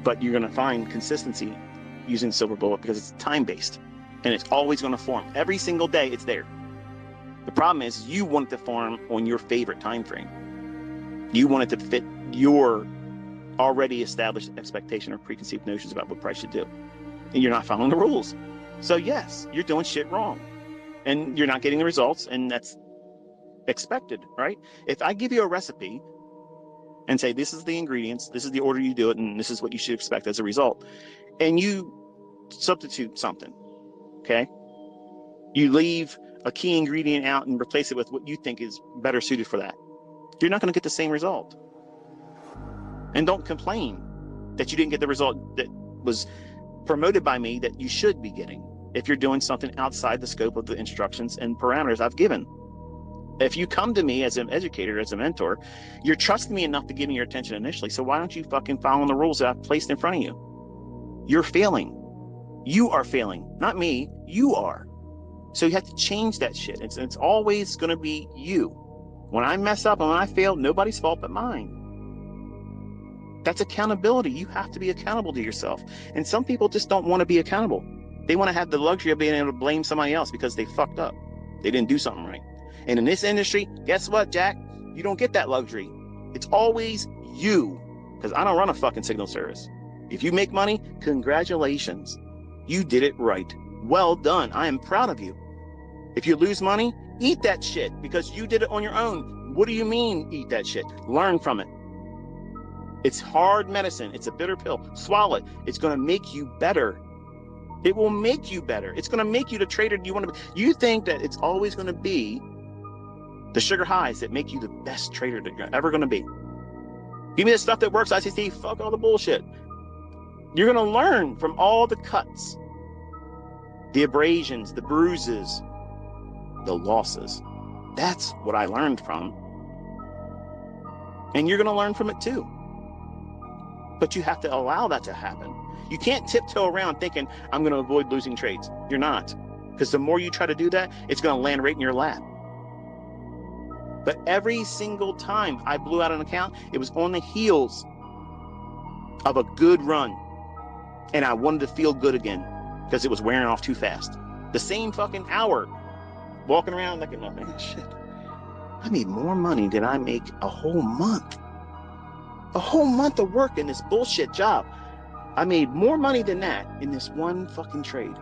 but you're going to find consistency using silver bullet because it's time-based, and it's always going to form. Every single day, it's there. The problem is you want it to form on your favorite time frame. You want it to fit your already established expectation or preconceived notions about what price should do, and you're not following the rules. So yes, you're doing shit wrong, and you're not getting the results, and that's expected, right? If I give you a recipe and say, this is the ingredients, this is the order you do it, and this is what you should expect as a result, and you substitute something, okay? You leave a key ingredient out and replace it with what you think is better suited for that. You're not going to get the same result. And don't complain that you didn't get the result that was promoted by me that you should be getting if you're doing something outside the scope of the instructions and parameters I've given. If you come to me as an educator, as a mentor, you're trusting me enough to give me your attention initially. So why don't you fucking follow the rules that I've placed in front of you? You're failing. You are failing, not me. You are. So you have to change that shit. It's always going to be you. When I mess up and when I fail, nobody's fault but mine. That's accountability. You have to be accountable to yourself. And some people just don't want to be accountable. They want to have the luxury of being able to blame somebody else because they fucked up. They didn't do something right. And in this industry, guess what, Jack? You don't get that luxury. It's always you. Because I don't run a fucking signal service. If you make money, congratulations. You did it right. Well done. I am proud of you. If you lose money, eat that shit because you did it on your own. What do you mean, eat that shit? Learn from it. It's hard medicine. It's a bitter pill. Swallow it. It's going to make you better. It will make you better. It's going to make you the trader you want to be. You think that it's always going to be the sugar highs that make you the best trader that you're ever going to be. Give me the stuff that works, ICT. Fuck all the bullshit. You're going to learn from all the cuts, the abrasions, the bruises, the losses. That's what I learned from. And you're going to learn from it too. But you have to allow that to happen. You can't tiptoe around thinking, I'm going to avoid losing trades. You're not. Because the more you try to do that, it's going to land right in your lap. But every single time I blew out an account, it was on the heels of a good run. And I wanted to feel good again because it was wearing off too fast. The same fucking hour, walking around like, oh, man, shit. I made more money than I make a whole month. A whole month of work in this bullshit job. I made more money than that in this one fucking trade.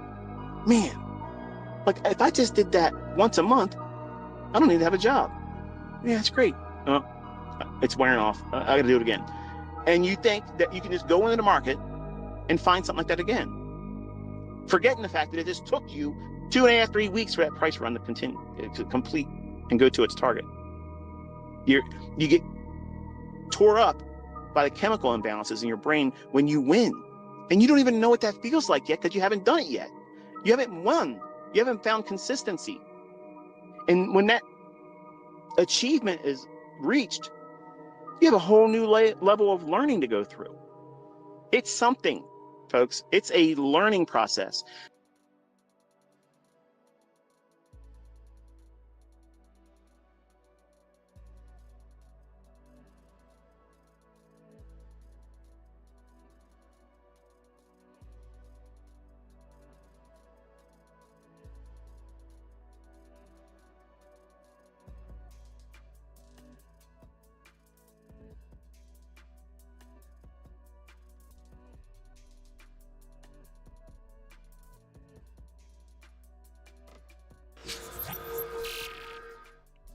Man, like if I just did that once a month, I don't need to have a job. Yeah, it's great. It's wearing off. I gotta do it again. And you think that you can just go into the market and find something like that again. Forgetting the fact that it just took you 2.5, 3 weeks for that price run to continue, to complete and go to its target. You get tore up by the chemical imbalances in your brain when you win. And you don't even know what that feels like yet because you haven't done it yet. You haven't won. You haven't found consistency. And when that achievement is reached, you have a whole new level of learning to go through. It's something, folks. It's a learning process.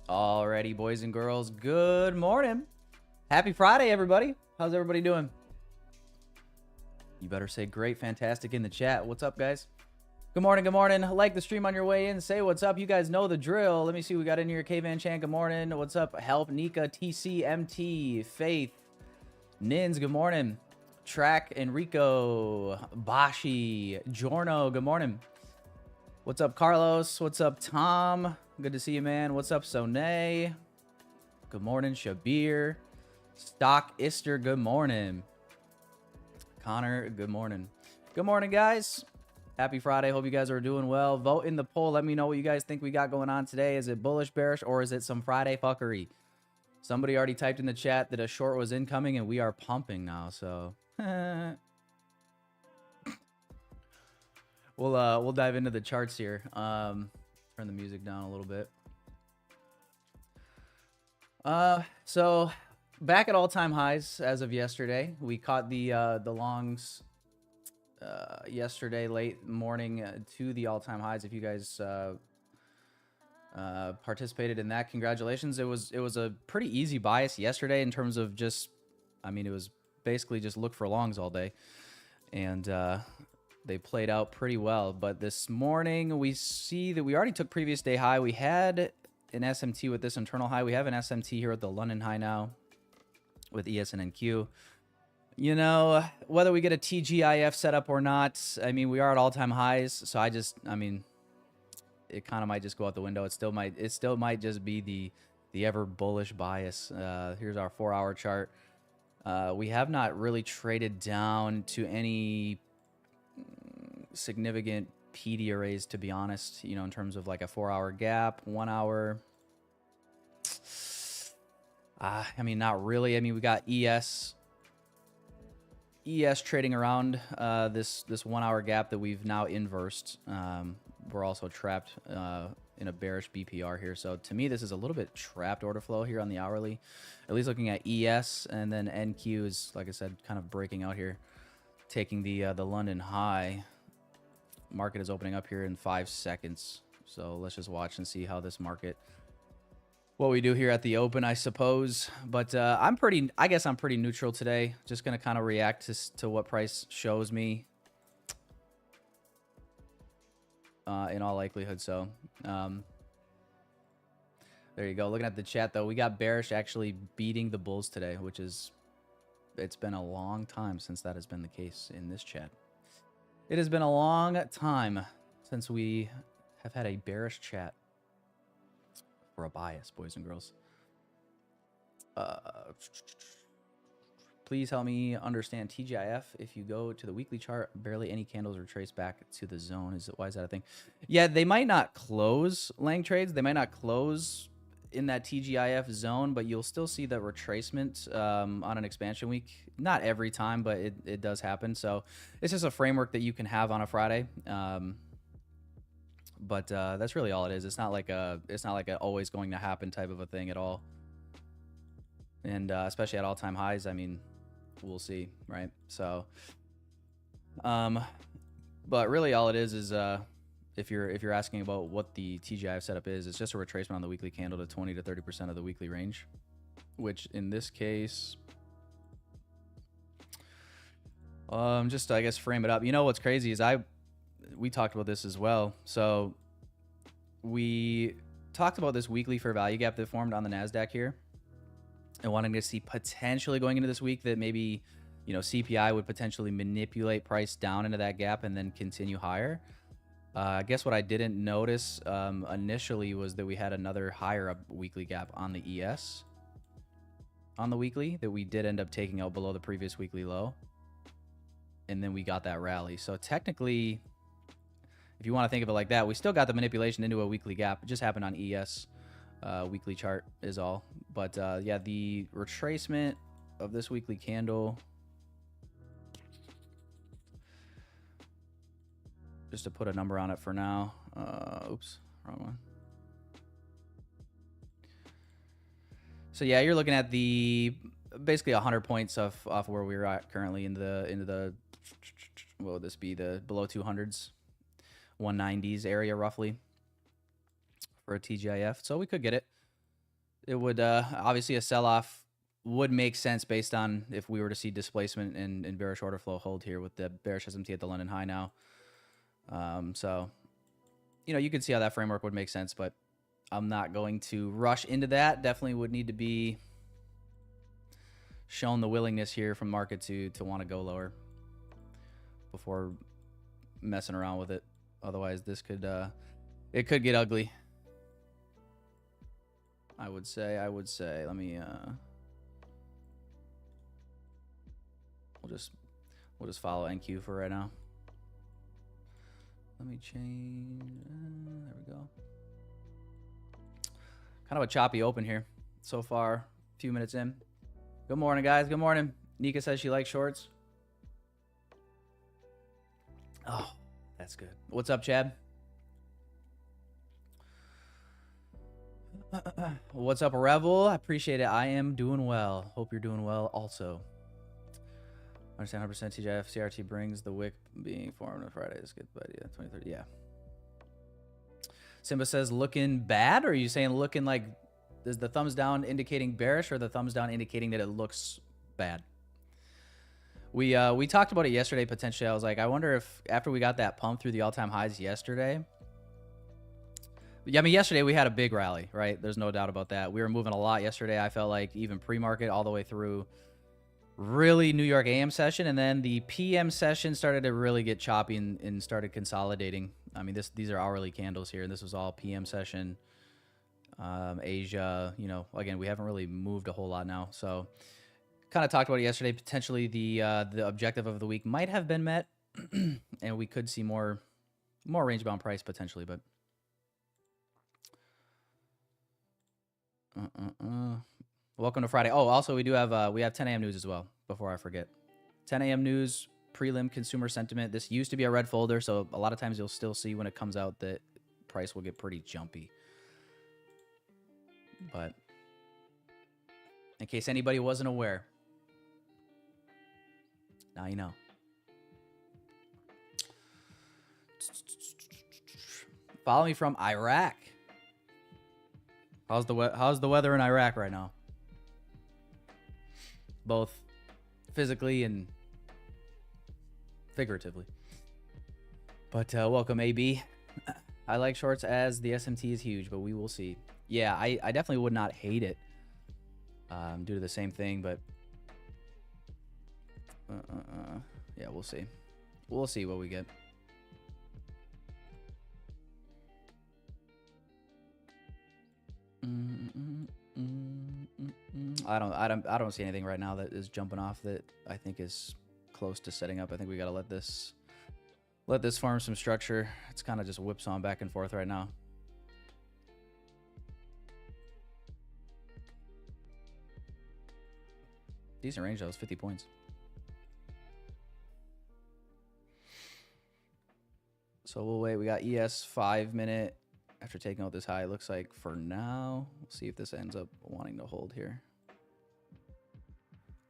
Alrighty, boys and girls, good morning. Happy Friday, everybody. How's everybody doing? You better say great, fantastic in the chat. What's up, guys? Good morning, good morning. Like the stream on your way in. Say what's up. You guys know the drill. Let me see what we got in here. K-Van Chan, good morning. What's up? Help, Nika, TCMT, Faith, Nins, good morning. Track, Enrico, Bashi, Giorno, good morning. What's up, Carlos? What's up, Tom? Good to see you, man. What's up, Sonay? Good morning, Shabir. Stock Ister, good morning. Connor, good morning. Good morning, guys. Happy Friday. Hope you guys are doing well. Vote in the poll. Let me know what you guys think we got going on today. Is it bullish, bearish, or is it some Friday fuckery? Somebody already typed in the chat that a short was incoming, and we are pumping now, so... We'll dive into the charts here. Turn the music down a little bit. So back at all-time highs as of yesterday. We caught the longs yesterday late morning to the all-time highs. If you guys participated in that, congratulations. It was a pretty easy bias yesterday in terms of just, I mean, it was basically just look for longs all day, and they played out pretty well. But this morning we see that we already took previous day high. We had an SMT with this internal high. We have an SMT here at the London high now with ES and NQ. You know, whether we get a TGIF setup or not, I mean, we are at all-time highs. So I mean, it kind of might just go out the window. It still might just be the ever bullish bias. Here's our 4-hour chart. We have not really traded down to any significant PD arrays, to be honest, you know, in terms of like a 4-hour gap, 1 hour. I mean, not really. I mean, we got ES trading around this 1 hour gap that we've now inversed. We're also trapped in a bearish BPR here. So to me, this is a little bit trapped order flow here on the hourly, at least looking at ES, and then NQ is, like I said, kind of breaking out here, taking the London high. Market is opening up here in 5 seconds. So let's just watch and see how this market, what we do here at the open, I suppose. But I guess I'm pretty neutral today. Just going to kind of react to what price shows me in all likelihood. So there you go. Looking at the chat, though, we got bearish actually beating the bulls today, which is, it's been a long time since that has been the case in this chat. It has been a long time since we have had a bearish chat for a bias, boys and girls. Please help me understand TGIF. If you go to the weekly chart, barely any candles are traced back to the zone. Why is that a thing? Yeah, they might not close Lang trades. They might not close in that TGIF zone, but you'll still see the retracement on an expansion week. Not every time, but it does happen. So it's just a framework that you can have on a Friday. But that's really all it is. It's not like a always going to happen type of a thing at all. And especially at all-time highs, I mean, we'll see, right? So, but really all it is if you're asking about what the TGIF setup is, it's just a retracement on the weekly candle to 20 to 30% of the weekly range, which in this case, just to, I guess, frame it up. You know what's crazy is we talked about this as well. So we talked about this weekly fair value gap that formed on the NASDAQ here, and wanting to see potentially going into this week that maybe, you know, CPI would potentially manipulate price down into that gap and then continue higher. I guess what I didn't notice initially was that we had another higher up weekly gap on the ES on the weekly that we did end up taking out below the previous weekly low. And then we got that rally. So technically, if you want to think of it like that, we still got the manipulation into a weekly gap. It just happened on ES weekly chart is all. But yeah, the retracement of this weekly candle, just to put a number on it for now. Oops, wrong one. So yeah, you're looking at the basically 100 points off where we're at currently into the what would this be, the below 200s, 190s area roughly for a TGIF. So we could get it. It would obviously a sell-off would make sense based on if we were to see displacement and bearish order flow hold here with the bearish SMT at the London high now. So, you know, you could see how that framework would make sense, but I'm not going to rush into that. Definitely would need to be shown the willingness here from market to want to go lower before messing around with it. Otherwise, this could it could get ugly. I would say. Let me we'll just follow NQ for right now. Let me change. There we go. Kind of a choppy open here so far. A few minutes in. Good morning, guys. Good morning. Nika says she likes shorts. Oh, That's good. What's up, Chad? What's up, Revel? I appreciate it. I am doing well. Hope you're doing well also. Understand 100% TGIF CRT brings the wick being formed on Fridays. Good idea. 2030. Yeah. Simba says looking bad, or are you saying looking like, is the thumbs down indicating bearish or the thumbs down indicating that it looks bad? We talked about it yesterday potentially. I was like, I wonder if after we got that pump through the all-time highs yesterday. Yeah, I mean, yesterday we had a big rally, right? There's no doubt about that. We were moving a lot yesterday. I felt like even pre-market all the way through really New York AM session, and then the PM session started to really get choppy and started consolidating. I mean, these are hourly candles here, and this was all PM session. Asia, you know, again, we haven't really moved a whole lot now, so kind of talked about it yesterday. Potentially the objective of the week might have been met, and we could see more range bound price potentially, but welcome to Friday. Oh, also we have 10 a.m. news as well, before I forget. 10 a.m. news, prelim consumer sentiment. This used to be a red folder, so a lot of times you'll still see when it comes out that price will get pretty jumpy. But in case anybody wasn't aware, now you know. Follow me from Iraq. How's the weather in Iraq right now? Both physically and figuratively. But welcome, AB. I like shorts as the SMT is huge, but we will see. Yeah, I definitely would not hate it due to the same thing, but yeah, we'll see. We'll see what we get. I don't see anything right now that is jumping off that I think is close to setting up. I think we got to let this farm some structure. It's kind of just whipsawing back and forth right now. Decent range though, it's 50 points. So we'll wait. We got ES 5 minute after taking out this high. It looks like for now, we'll see if this ends up wanting to hold here.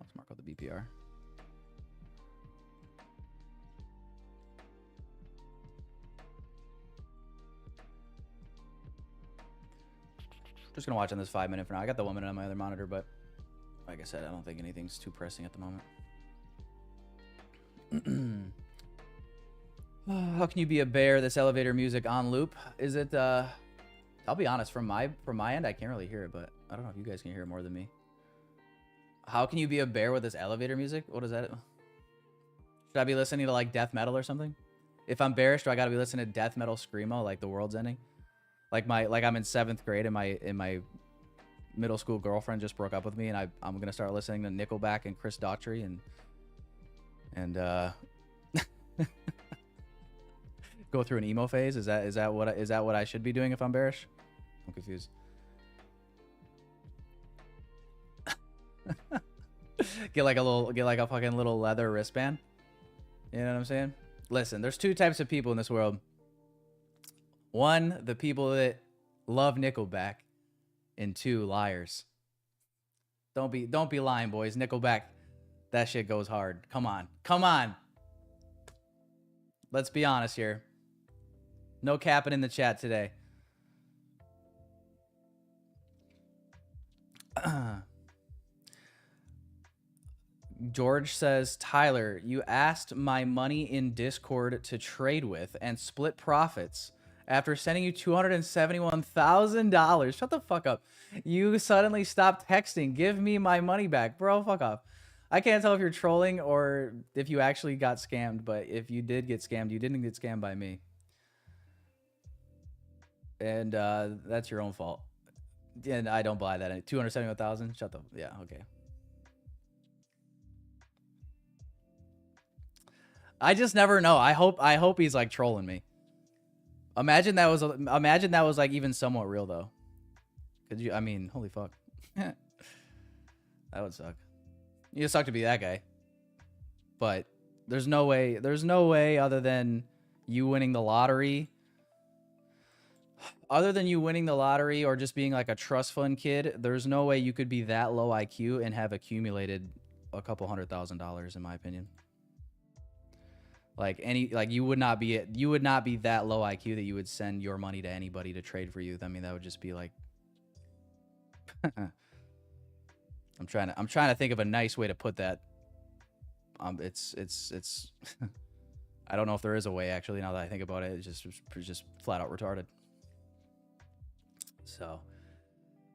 Let's mark out the BPR. Just gonna watch on this 5 minute for now. I got the 1 minute on my other monitor, but like I said, I don't think anything's too pressing at the moment. How can you be a bear? This elevator music on loop? Is it? I'll be honest. From my end, I can't really hear it, but I don't know if you guys can hear it more than me. How can you be a bear with this elevator music? What is that? Should I be listening to like death metal or something? If I'm bearish, do I gotta be listening to death metal screamo like the world's ending? Like I'm in 7th grade and my middle school girlfriend just broke up with me, and I'm gonna start listening to Nickelback and Chris Daughtry and go through an emo phase. Is that what I should be doing if I'm bearish? I'm confused. get like a fucking little leather wristband. You know what I'm saying? Listen, there's 2 types of people in this world. One, the people that love Nickelback, and 2, liars. Don't be lying, boys. Nickelback, that shit goes hard. Come on. Let's be honest here. No capping in the chat today. George says, Tyler, you asked my money in Discord to trade with and split profits after sending you $271,000. Shut the fuck up. You suddenly stopped texting. Give me my money back. Bro, fuck off. I can't tell if you're trolling or if you actually got scammed, but if you did get scammed, you didn't get scammed by me. And that's your own fault. And I don't buy that. 271,000? Shut the... Yeah, okay. I just never know. I hope he's like trolling me. Imagine that was like even somewhat real though. Could you? I mean, holy fuck. That would suck. You just suck to be that guy. But there's no way other than you winning the lottery. Other than you winning the lottery or just being like a trust fund kid, there's no way you could be that low IQ and have accumulated a couple $100,000, in my opinion. Like you would not be that low IQ that you would send your money to anybody to trade for you. I mean, that would just be like I'm trying to think of a nice way to put that. It's I don't know if there is a way, actually, now that I think about it. It's just flat out retarded. So,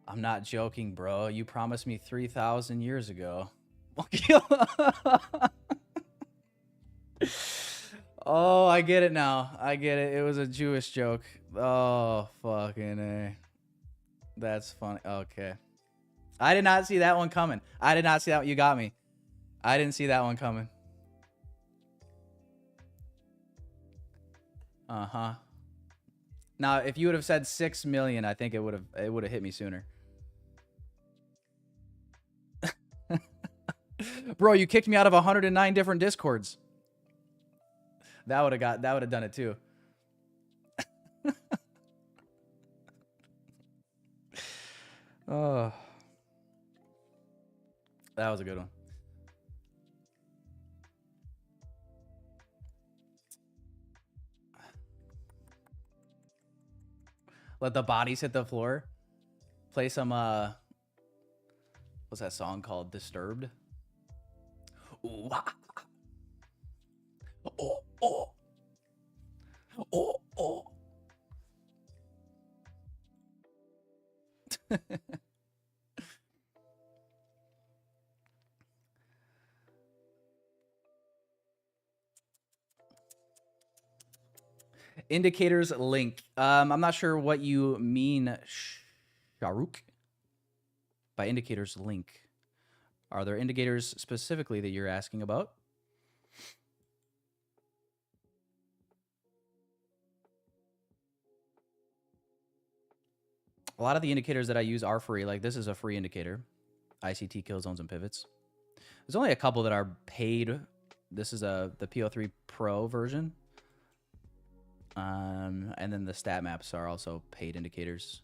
I'm not joking, bro. You promised me 3,000 years ago. Oh, I get it now. I get it. It was a Jewish joke. Oh, fucking A. That's funny. Okay. I did not see that one coming. I did not see that one. You got me. I didn't see that one coming. Uh-huh. Now, if you would have said 6 million, I think it would have hit me sooner. Bro, you kicked me out of 109 different Discords. That would have done it too. Oh. That was a good one. Let the bodies hit the floor. Play some what's that song called? Disturbed. Ooh, ah. Oh, oh. Oh, oh. Indicators link. I'm not sure what you mean, Shahrukh, by indicators link. Are there indicators specifically that you're asking about? A lot of the indicators that I use are free. Like this is a free indicator. ICT kill zones and pivots. There's only a couple that are paid. This is the PO3 Pro version. And then the stat maps are also paid indicators.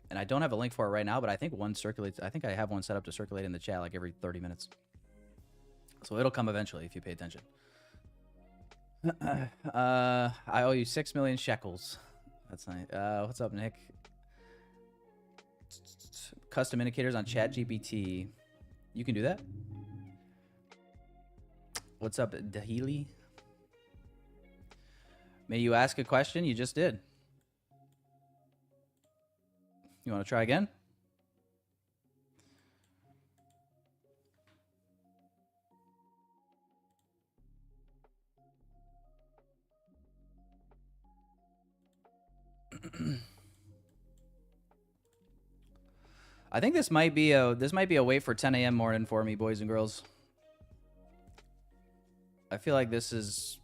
And I don't have a link for it right now, but I think one circulates. I think I have one set up to circulate in the chat like every 30 minutes. So it'll come eventually if you pay attention. I owe you 6 million shekels. That's nice. What's up, Nick? Custom indicators on ChatGPT. You can do that? What's up, Dahili? May you ask a question? You just did. You want to try again? I think this might be a wait for 10 a.m. morning for me, boys and girls. I feel like this is,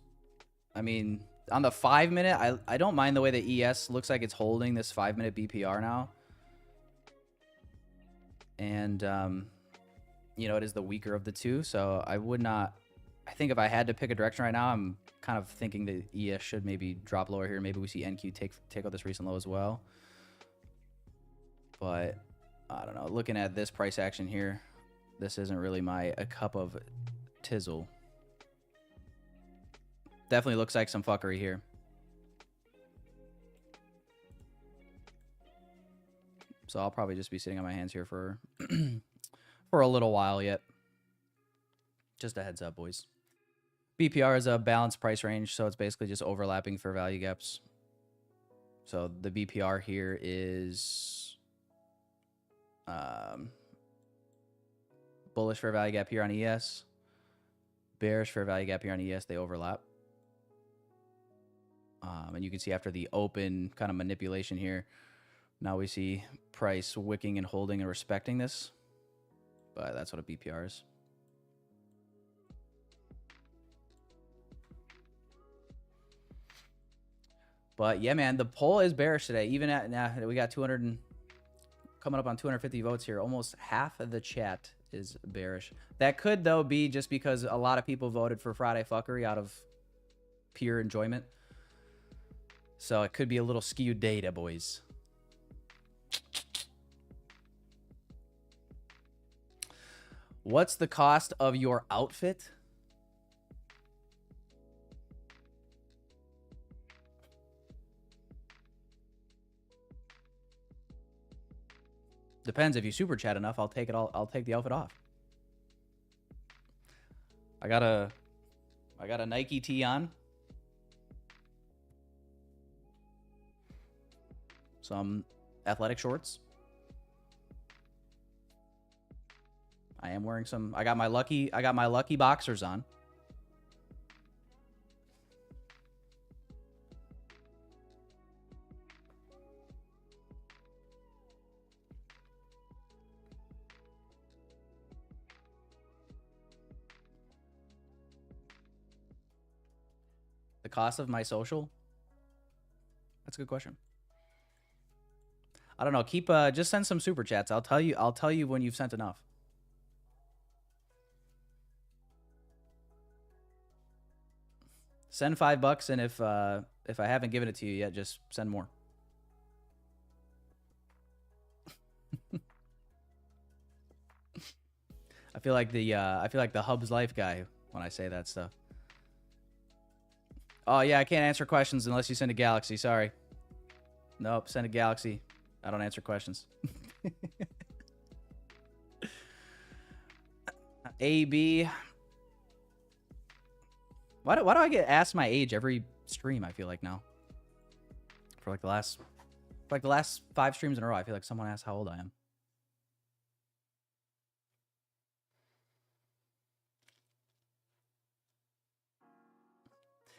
I mean, on the 5 minute, I don't mind the way the ES looks like it's holding this 5 minute BPR now. And, you know, it is the weaker of the two. So I would not, I think if I had to pick a direction right now, I'm kind of thinking the ES should maybe drop lower here. Maybe we see NQ take out this recent low as well. But I don't know. Looking at this price action here, this isn't really a cup of tizzle. Definitely looks like some fuckery here. So I'll probably just be sitting on my hands here for for a little while yet. Just a heads up, boys. BPR is a balanced price range, so it's basically just overlapping for value gaps. So the BPR here is bullish for value gap here on ES, bearish for value gap here on ES. They overlap. And you can see after the open kind of manipulation here, now we see price wicking and holding and respecting this. But that's what a BPR is. But yeah, man, the poll is bearish today. Even at now, we got 200 and coming up on 250 votes here. Almost half of the chat is bearish. That could, though, be just because a lot of people voted for Friday fuckery out of pure enjoyment. So it could be a little skewed data, boys. What's the cost of your outfit? Depends. If you super chat enough, I'll take it all. I'll take the outfit off. I got a Nike tee on. Some athletic shorts. I am wearing some. I got my lucky boxers on. The cost of my social? That's a good question. I don't know. Keep just send some super chats. I'll tell you when you've sent enough. Send $5, and if I haven't given it to you yet, just send more. I feel like the Hub's Life guy when I say that stuff. Oh yeah, I can't answer questions unless you send a Galaxy. Sorry. Nope, send a Galaxy. I don't answer questions. AB. Why do I get asked my age every stream? I feel like now. For like the last 5 streams in a row, I feel like someone asked how old I am.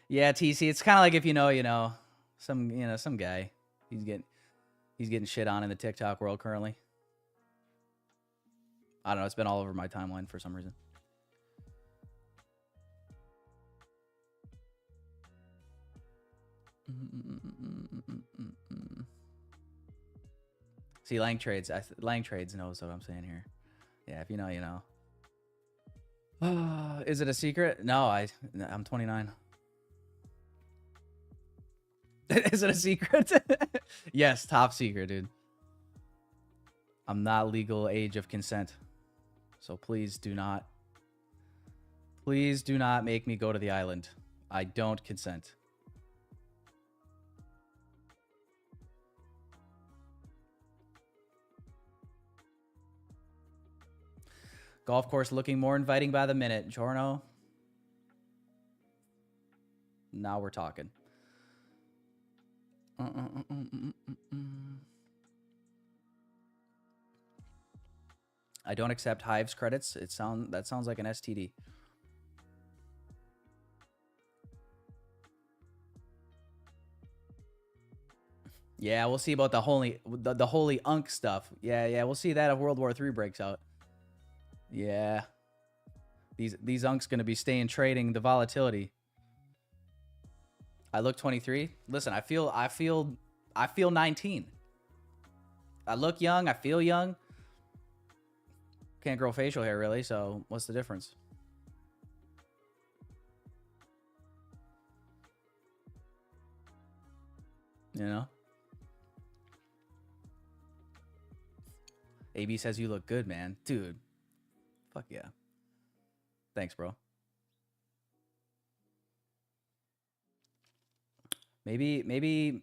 Yeah, TC. It's kind of like if you know, some guy. He's getting shit on in the TikTok world currently. I don't know. It's been all over my timeline for some reason. See, Lang Trades knows what I'm saying here. Yeah, if you know, you know. Is it a secret? No, I'm 29. Is it a secret? Yes, top secret, dude. I'm not legal age of consent. So please do not make me go to the island. I don't consent. Golf course looking more inviting by the minute. Giorno. Now we're talking. I don't accept Hive's credits. That sounds like an STD. Yeah, we'll see about the holy Unk stuff. Yeah, we'll see that if World War III breaks out. Yeah. These Unks gonna be staying trading the volatility. I look 23. Listen, I feel 19. I look young, I feel young. Can't grow facial hair really, so what's the difference? You know? AB says you look good, man. Dude. Fuck yeah. Thanks, bro. Maybe.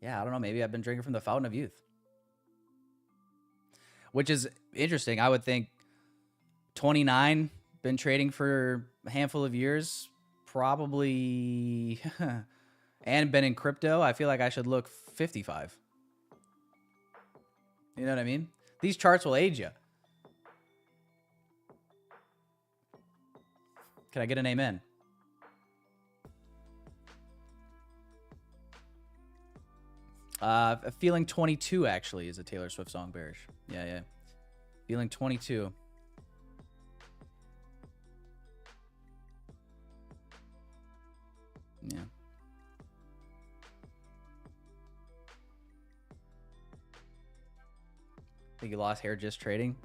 Yeah, I don't know. Maybe I've been drinking from the fountain of youth. Which is interesting. I would think 29, been trading for a handful of years, probably, and been in crypto. I feel like I should look 55. You know what I mean? These charts will age you. Can I get an amen? Feeling 22 actually is a Taylor Swift song, bearish. Yeah. Feeling 22. Yeah. think you lost hair just trading.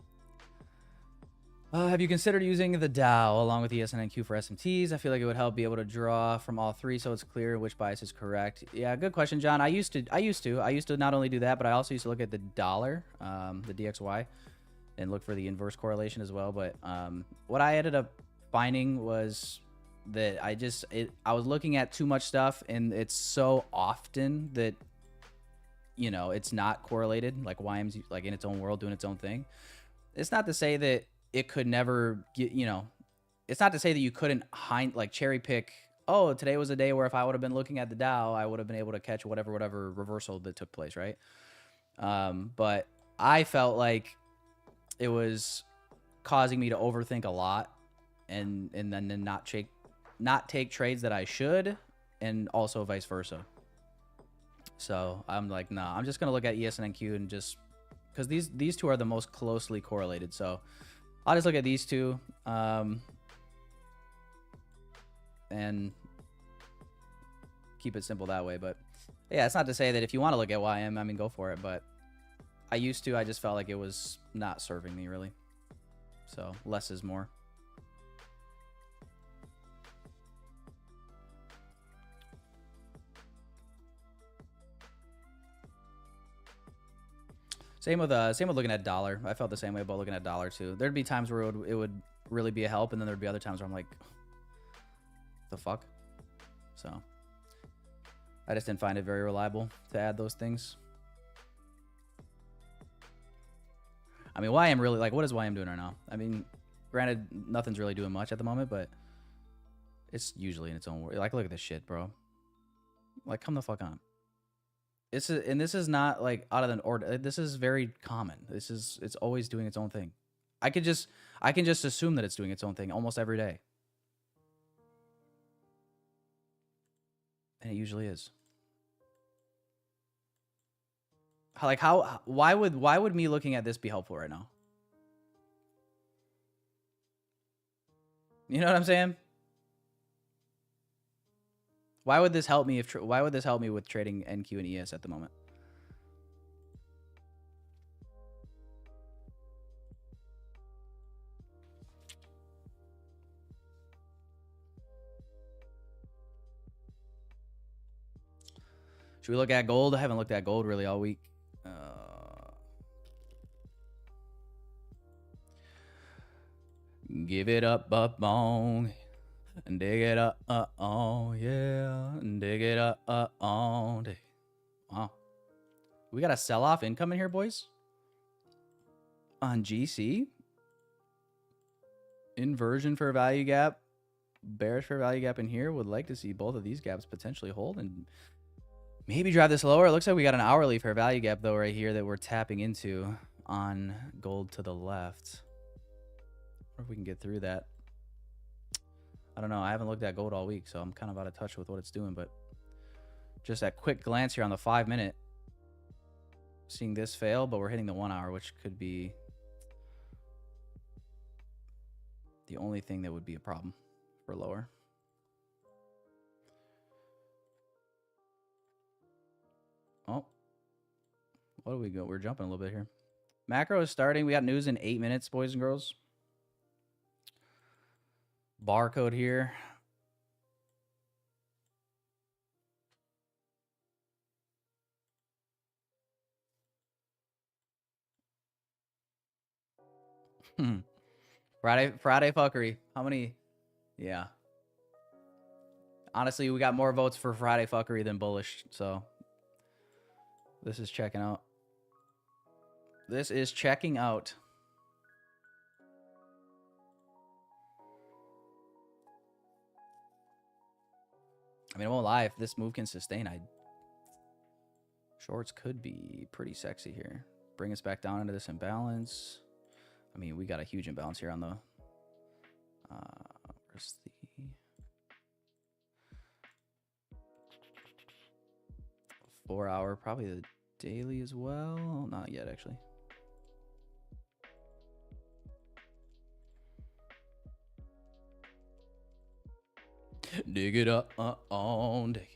Have you considered using the Dow along with the ESNQ for SMTs? I feel like it would help be able to draw from all three so it's clear which bias is correct. Yeah, good question, John. I used to not only do that, but I also used to look at the dollar, the DXY, and look for the inverse correlation as well. But what I ended up finding was that I was looking at too much stuff, and it's so often that, you know, it's not correlated. Like YM's like in its own world doing its own thing. It's not to say that it could never get, you know, it's not to say that you couldn't like cherry pick, oh, today was a day where if I would have been looking at the Dow, I would have been able to catch whatever reversal that took place, right? But I felt like it was causing me to overthink a lot and then not take trades that I should, and also vice versa. So I'm like, nah, I'm just gonna look at ESNQ and just because these two are the most closely correlated. So I'll just look at these two and keep it simple that way. But yeah, it's not to say that if you want to look at YM, I mean, go for it. But I just felt like it was not serving me really. So less is more. Same with looking at dollar. I felt the same way about looking at dollar too. There'd be times where it would really be a help, and then there'd be other times where I'm like, the fuck? So I just didn't find it very reliable to add those things. I mean, YM really, like, what is YM doing right now? I mean, granted, nothing's really doing much at the moment, but it's usually in its own way. Like, look at this shit, bro. Like, come the fuck on. And this is not like out of the order. This is very common. It's always doing its own thing. I can just assume that it's doing its own thing almost every day. And it usually is. Like why would me looking at this be helpful right now? You know what I'm saying? Why would this help me why would this help me with trading NQ and ES at the moment? Should we look at gold? I haven't looked at gold really all week. Give it up on. And dig it up, oh yeah, and dig it up, oh. Wow, we got a sell-off income in here, boys. On GC, inversion for value gap, bearish for value gap in here. Would like to see both of these gaps potentially hold and maybe drive this lower. It looks like we got an hourly fair value gap though right here that we're tapping into on gold to the left. I wonder if we can get through that. I don't know. I haven't looked at gold all week, so I'm kind of out of touch with what it's doing. But just that quick glance here on the 5-minute, seeing this fail, but we're hitting the 1 hour, which could be the only thing that would be a problem for lower. Oh, what do we go? We're jumping a little bit here. Macro is starting. We got news in 8 minutes, boys and girls. Barcode here. Friday fuckery. How many? Yeah. Honestly, we got more votes for Friday fuckery than bullish, so this is checking out. This is checking out. I mean, I won't lie. If this move can sustain, shorts could be pretty sexy here. Bring us back down into this imbalance. I mean, we got a huge imbalance here on the... where's the... 4 hour, probably the daily as well. Not yet, actually. Dig it up on dig.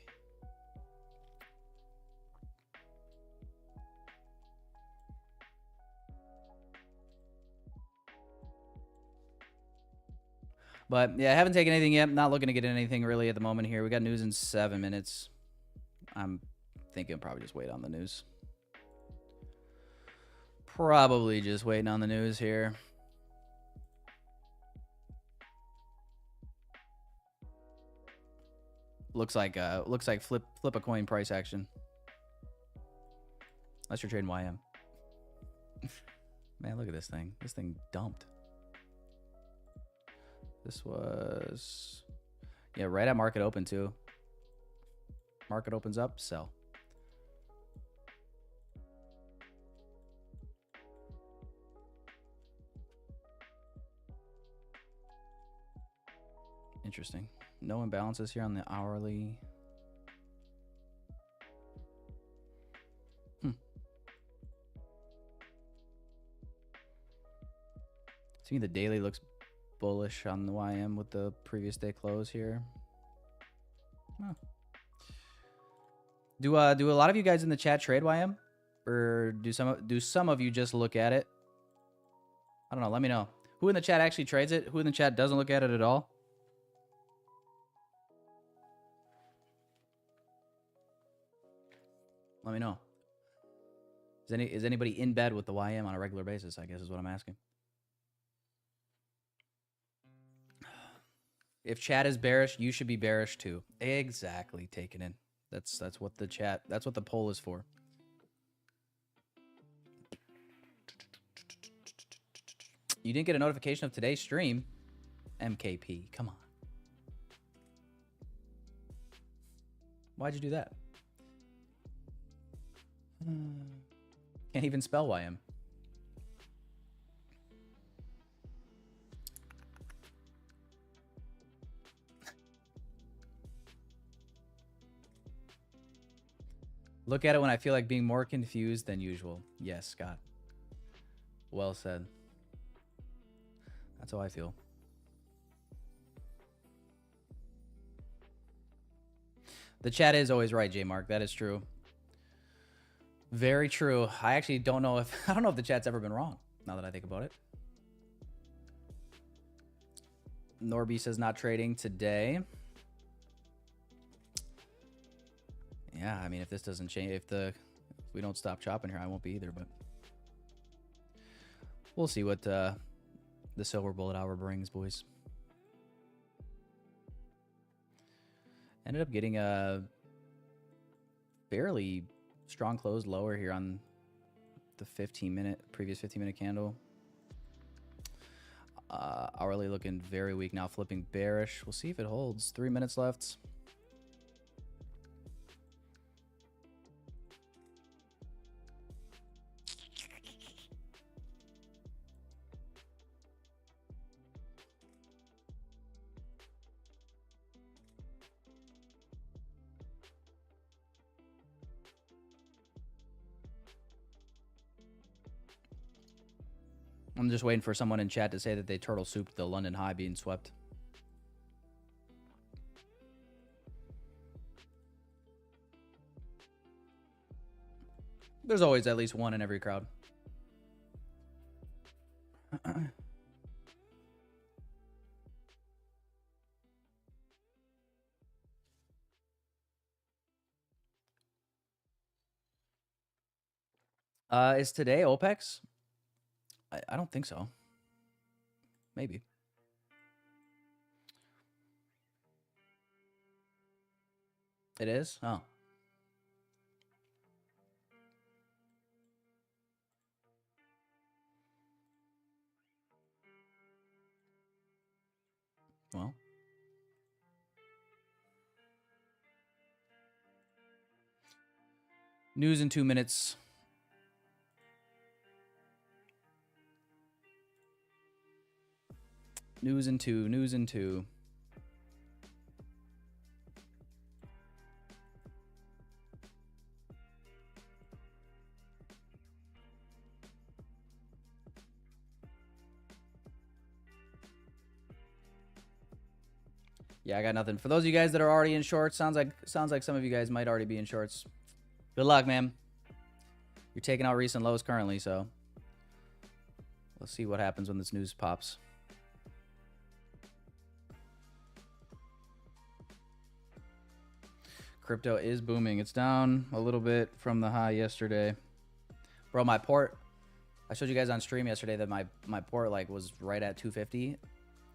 But yeah, I haven't taken anything yet. Not looking to get anything really at the moment here. We got news in 7 minutes. I'm thinking probably just wait on the news. Probably just waiting on the news here. Looks like flip a coin price action. Unless you're trading YM. Man, look at this thing. This thing dumped. This was, yeah, right at market open too. Market opens up, sell. Interesting. No imbalances here on the hourly. To me, the daily looks bullish on the YM with the previous day close here. Huh. Do a lot of you guys in the chat trade YM, or do some of you just look at it? I don't know. Let me know. Who in the chat actually trades it? Who in the chat doesn't look at it at all? Let me know. Is anybody in bed with the YM on a regular basis, I guess is what I'm asking. If chat is bearish, you should be bearish too. Exactly, taken in. That's what the poll is for. You didn't get a notification of today's stream? MKP, come on. Why'd you do that? Can't even spell YM. Look at it when I feel like being more confused than usual. Yes, Scott. Well said. That's how I feel. The chat is always right, J Mark. That is true. Very true. I actually don't know if the chat's ever been wrong, now that I think about it. Norby says not trading today. Yeah, I mean, if this doesn't change, if we don't stop chopping here, I won't be either, but we'll see what the silver bullet hour brings, boys. Ended up getting a fairly strong close lower here on the previous 15-minute candle. Hourly looking very weak now, flipping bearish. We'll see if it holds. 3 minutes left. I'm just waiting for someone in chat to say that they turtle souped the London high being swept. There's always at least one in every crowd. Is today OPEX? I don't think so. Maybe. It is? Oh. Well. News in 2 minutes. News in two. Yeah, I got nothing. For those of you guys that are already in shorts, sounds like some of you guys might already be in shorts. Good luck, man. You're taking out recent lows currently, so let's see what happens when this news pops. Crypto is booming. It's down a little bit from the high yesterday. Bro, my port, I showed you guys on stream yesterday that my port like was right at 250.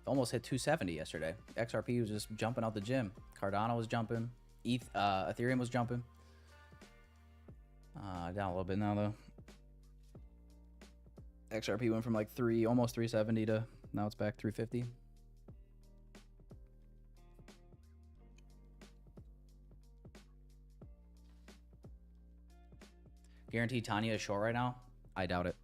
Almost hit 270 yesterday. XRP was just jumping out the gym. Cardano was jumping. Ethereum was jumping. Down a little bit now though. XRP went from like almost 370 to now it's back 350. Guarantee Tanya is short right now? I doubt it.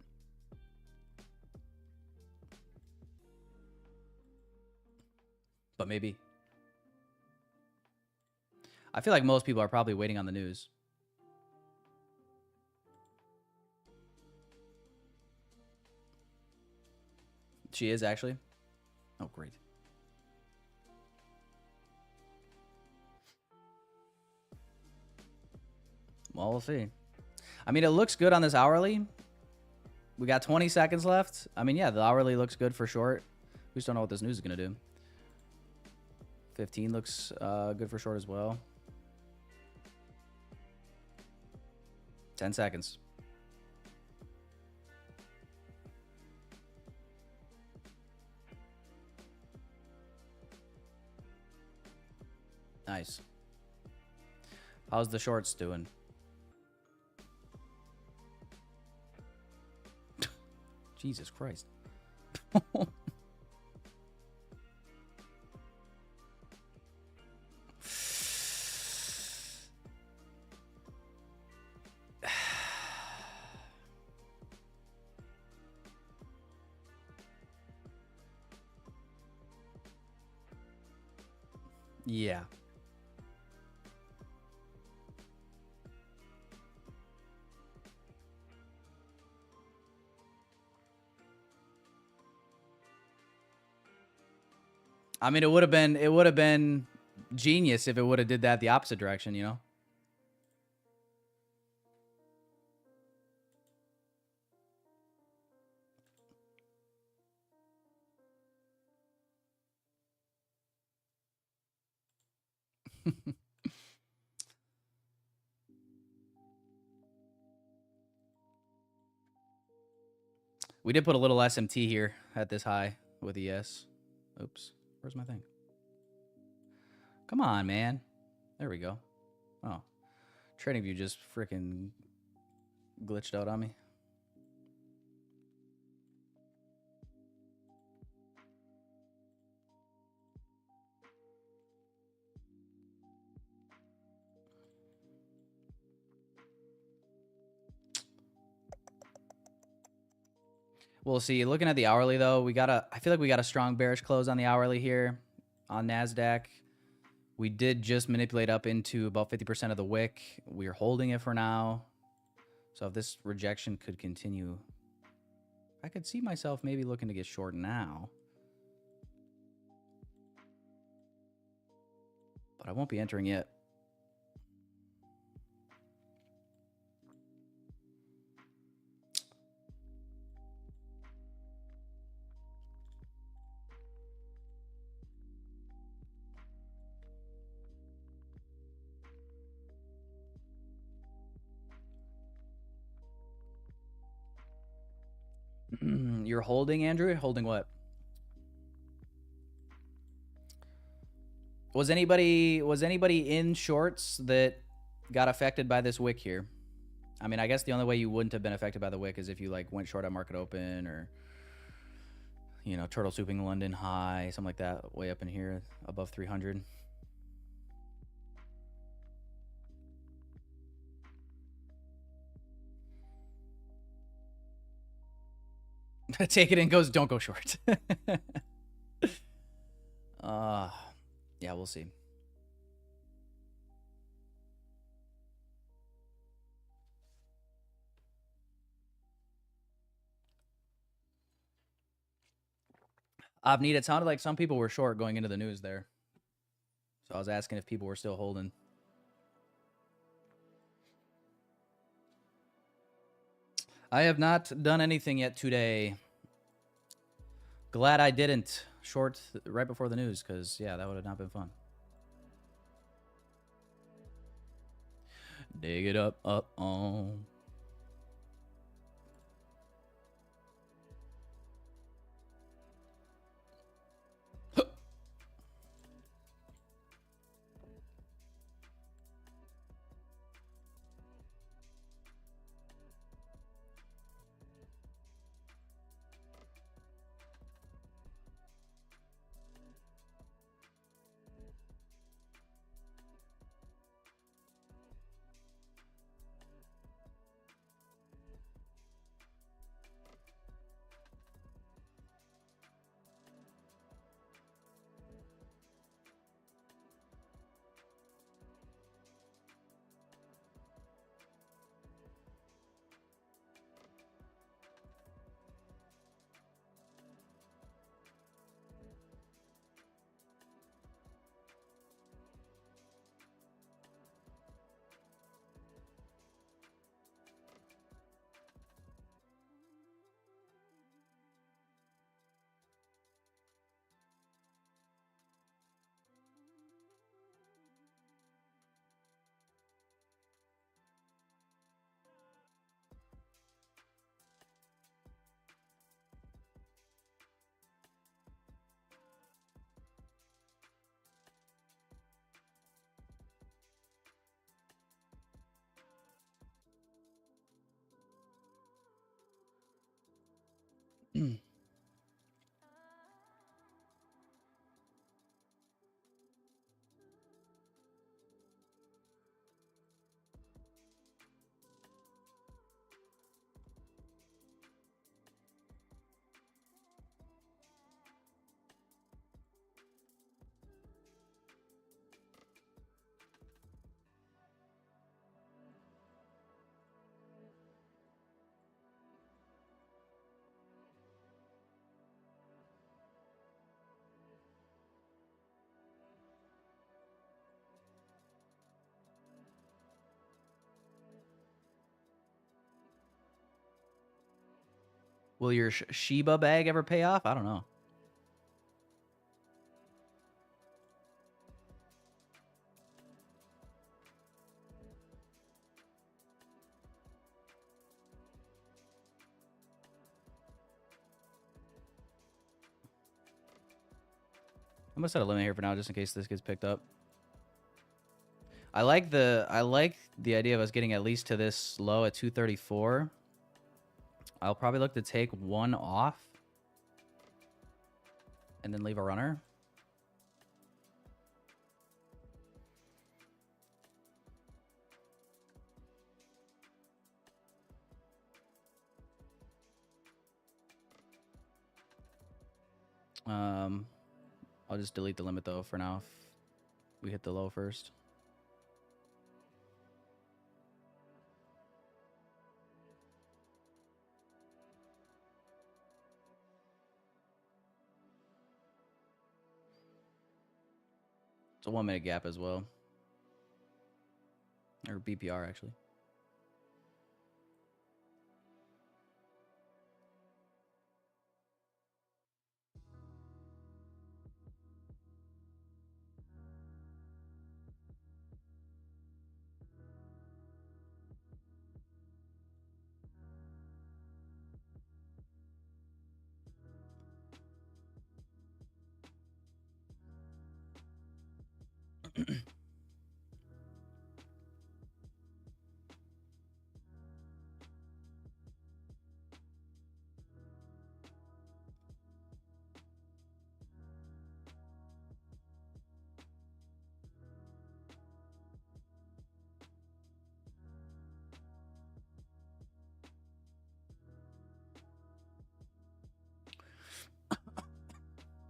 But maybe. I feel like most people are probably waiting on the news. She is actually. Oh, great. Well, we'll see. I mean, it looks good on this hourly. We got 20 seconds left. I mean, yeah, the hourly looks good for short. We just don't know what this news is going to do. 15 looks good for short as well. 10 seconds. Nice. How's the shorts doing? Jesus Christ. Yeah. I mean, it would have been genius if it would have did that the opposite direction, you know? We did put a little SMT here at this high with ES. Oops. Where's my thing? Come on, man. There we go. Oh. TradingView just freaking glitched out on me. We'll see. Looking at the hourly though, I feel like we got a strong bearish close on the hourly here on NASDAQ. We did just manipulate up into about 50% of the wick. We're holding it for now. So if this rejection could continue, I could see myself maybe looking to get short now. But I won't be entering yet. You're holding, Andrew? Holding what? Was anybody in shorts that got affected by this wick here? I mean, I guess the only way you wouldn't have been affected by the wick is if you like went short at market open or, you know, turtle swooping London high, something like that, way up in here above 300. Take it in, goes, don't go short. Yeah, we'll see. Avneet, it sounded like some people were short going into the news there. So I was asking if people were still holding. I have not done anything yet today. Glad I didn't short right before the news, because, yeah, that would have not been fun. Dig it up, on. Will your Shiba bag ever pay off? I don't know. I'm gonna set a limit here for now, just in case this gets picked up. I like the idea of us getting at least to this low at 234. I'll probably look to take one off and then leave a runner. I'll just delete the limit though for now if we hit the low first. It's a 1 minute gap as well. Or BPR actually.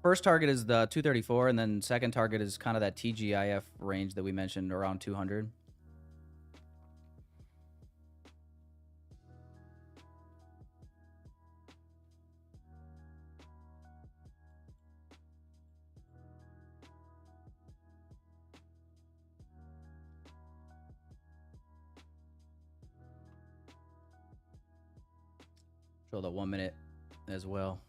First target is the 234, and then second target is kind of that TGIF range that we mentioned, around 200. Show the 1 minute as well.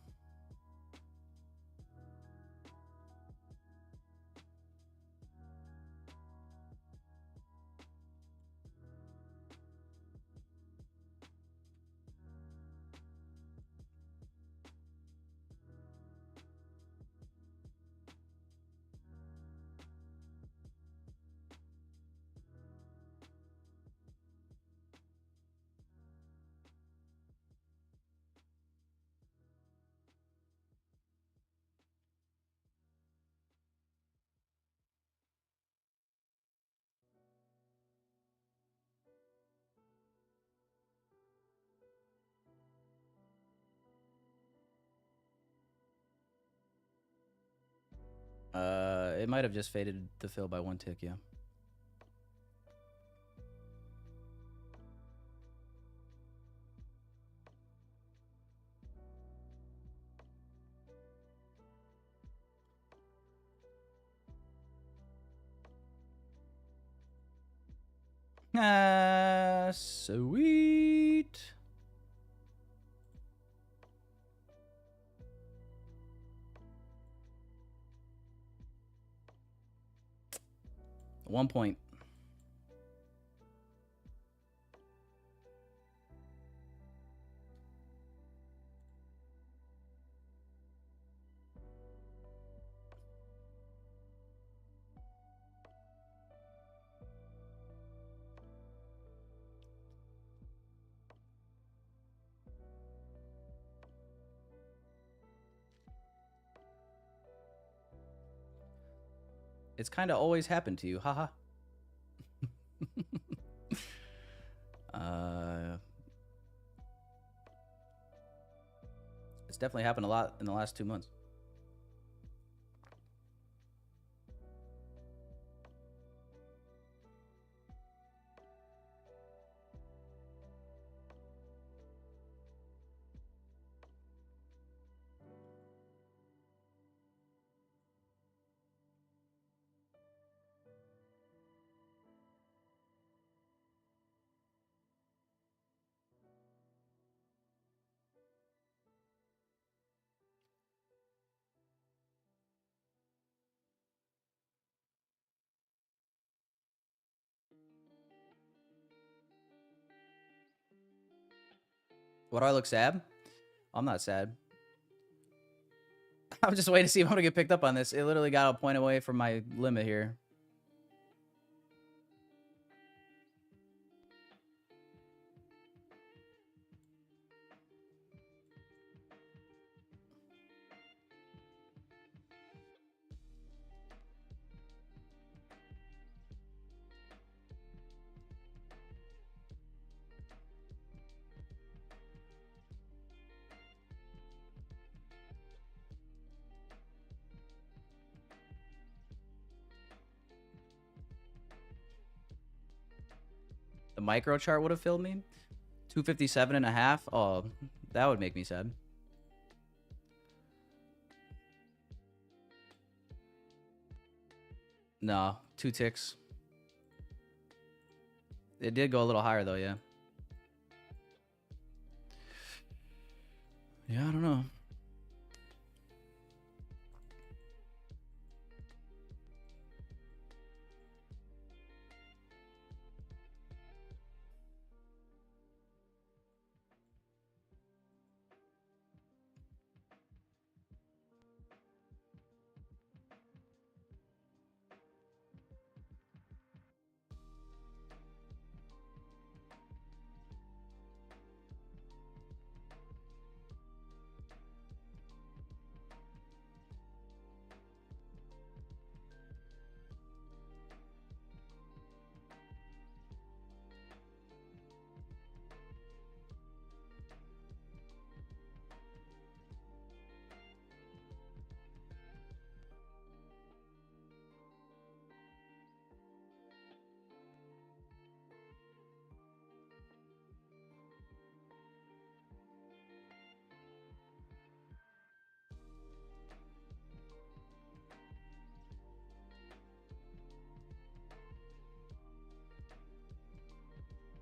It might have just faded the fill by 1 tick, yeah. Sweet. One point. It's kind of always happened to you, haha. It's definitely happened a lot in the last 2 months. What, do I look sad? I'm not sad. I'm just waiting to see if I'm gonna get picked up on this. It literally got a point away from my limit here. The micro chart would have filled me. 257.5. Oh, that would make me sad. No, 2 ticks. It did go a little higher though, yeah. Yeah, I don't know.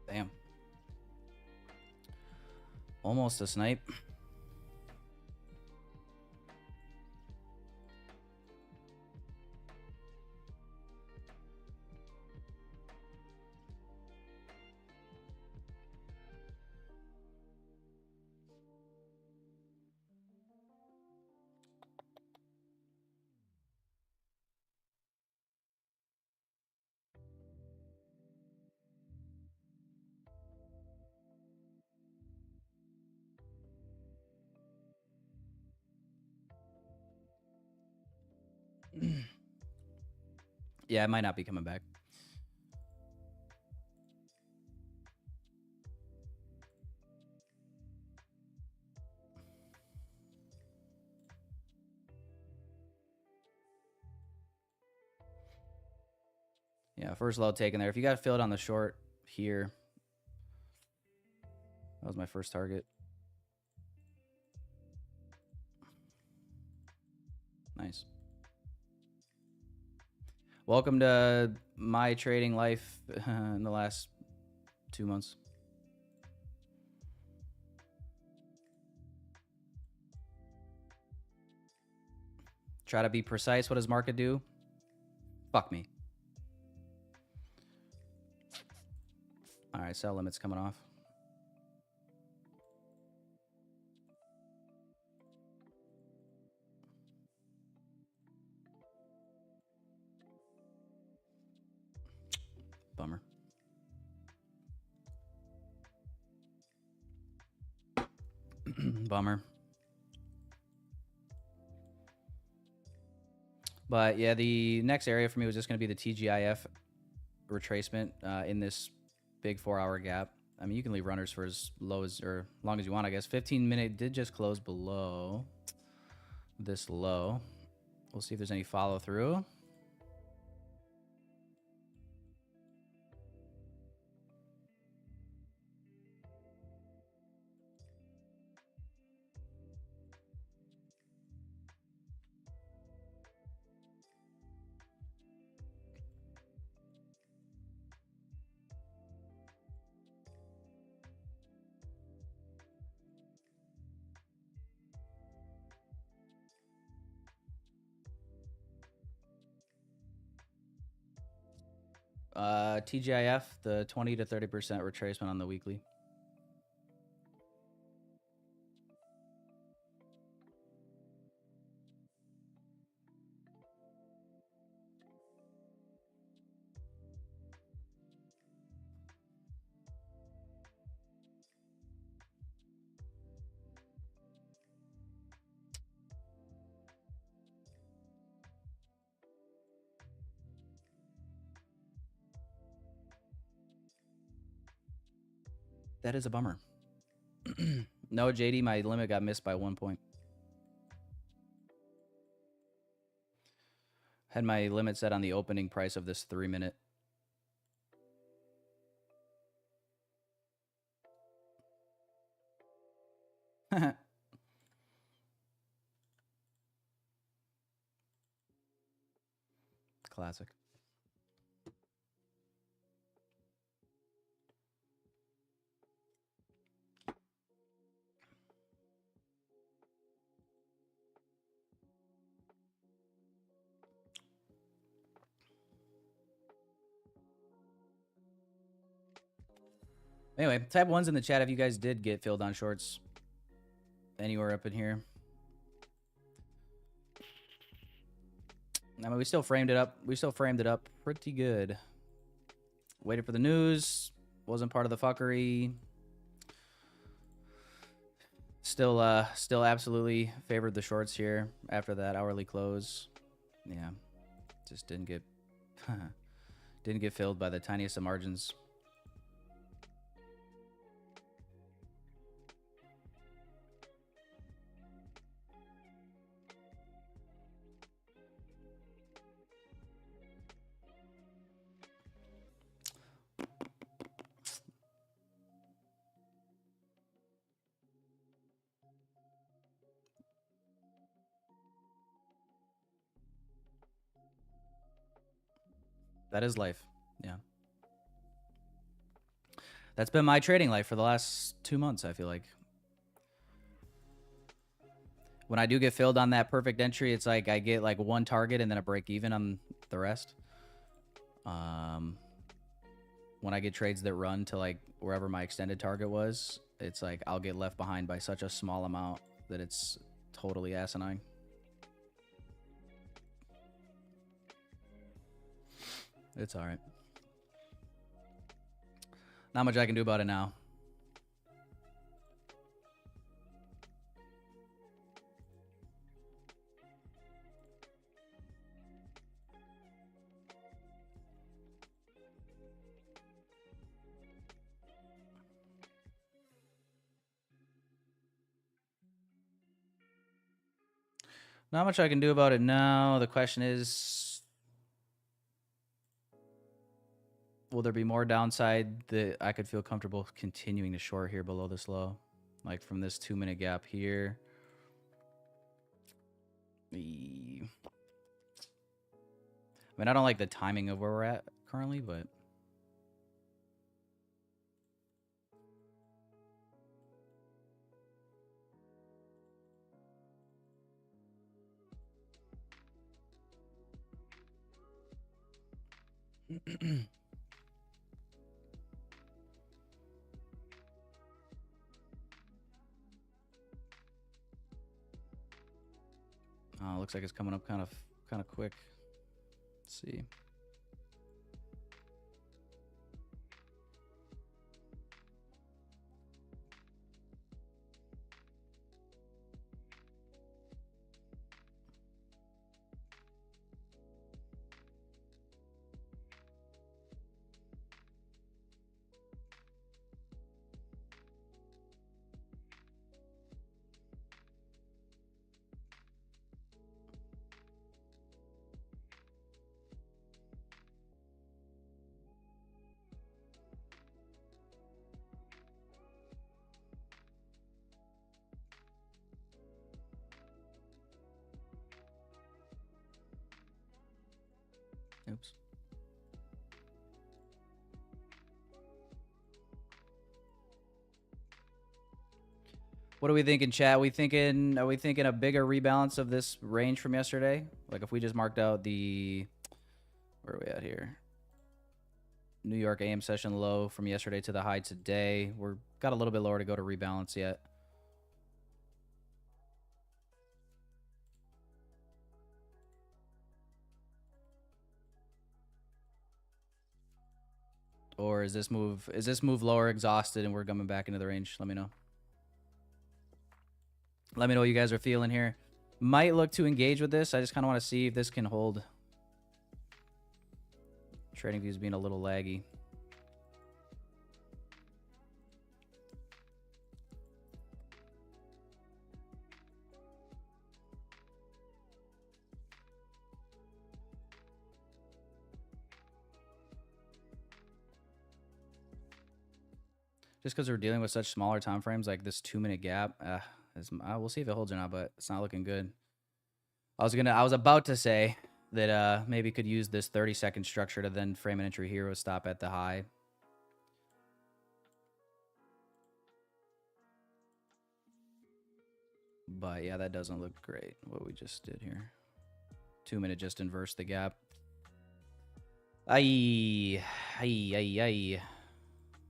Damn. Almost a snipe. Yeah, I might not be coming back. Yeah, first low taken there. If you got filled on the short here, that was my first target. Nice. Welcome to my trading life in the last 2 months. Try to be precise. What does market do? Fuck me. All right, sell limits coming off. Bummer. Bummer. But yeah, the next area for me was just going to be the TGIF retracement in this big 4-hour gap. I mean, you can leave runners for as low as or long as you want, I guess. 15-minute did just close below this low. We'll see if there's any follow through. TGIF, the 20 to 30% retracement on the weekly. That is a bummer. No, JD, my limit got missed by 1 point. Had my limit set on the opening price of this 3-minute. Classic. Anyway, type 1's in the chat if you guys did get filled on shorts anywhere up in here. I mean, we still framed it up. We still framed it up pretty good. Waited for the news. Wasn't part of the fuckery. Still absolutely favored the shorts here after that hourly close. Yeah, just didn't get filled by the tiniest of margins. That is life. Yeah. That's been my trading life for the last 2 months, I feel like. When I do get filled on that perfect entry, it's like I get like one target and then a break even on the rest. When I get trades that run to like wherever my extended target was, it's like I'll get left behind by such a small amount that it's totally asinine. It's all right. Not much I can do about it now. Not much I can do about it now. The question is, Will there be more downside that I could feel comfortable continuing to short here below this low? Like from this 2-minute gap here. I mean, I don't like the timing of where we're at currently, but... looks like it's coming up kind of quick. Let's see. Oops. What are we thinking, chat? Are we thinking a bigger rebalance of this range from yesterday? Like if we just marked out the, where are we at here? New York AM session low from yesterday to the high today. We're got a little bit lower to go to rebalance yet. Or is this move lower exhausted and we're coming back into the range? Let me know. Let me know what you guys are feeling here. Might look to engage with this. I just kind of want to see if this can hold. Trading views being a little laggy. Just because we're dealing with such smaller time frames, like this 2-minute gap, we'll see if it holds or not, but it's not looking good. I was about to say that maybe could use this 30-second structure to then frame an entry here with stop at the high. But yeah, that doesn't look great, what we just did here. 2-minute just inverse the gap. Aye.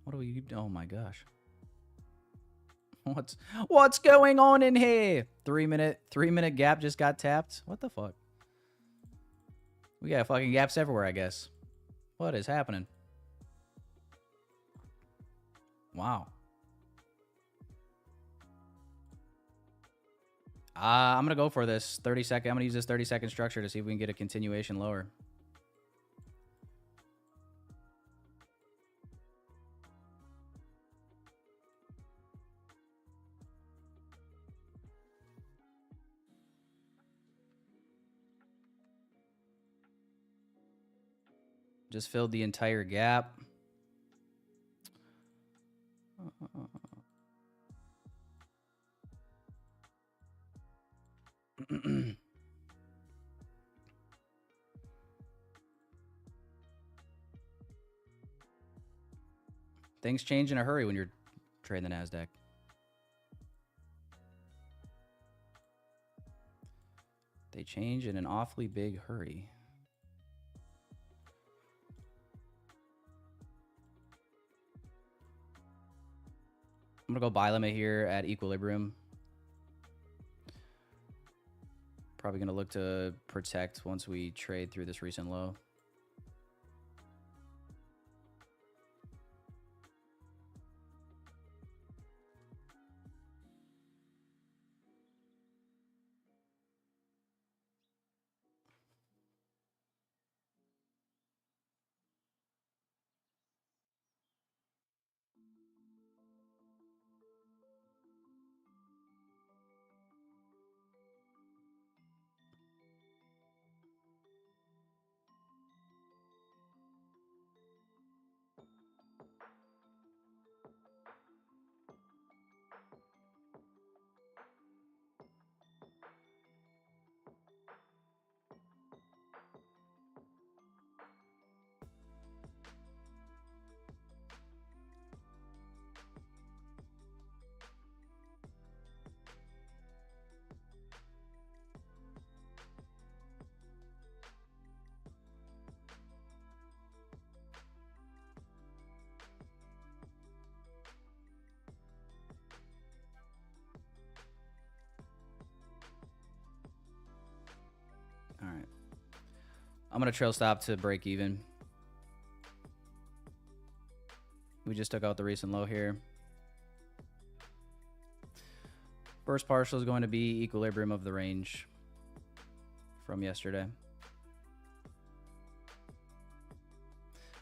What do we do? Oh my gosh. What's going on in here? 3-minute gap just got tapped. What the fuck? We got fucking gaps everywhere, I guess. What is happening? Wow. I'm gonna go for this 30-second. I'm gonna use this 30-second structure to see if we can get a continuation lower. Just filled the entire gap. Things change in a hurry when you're trading the NASDAQ. They change in an awfully big hurry. I'm gonna go buy limit here at equilibrium. Probably gonna look to protect once we trade through this recent low. I'm going to trail stop to break even. We just took out the recent low here. First partial is going to be equilibrium of the range from yesterday.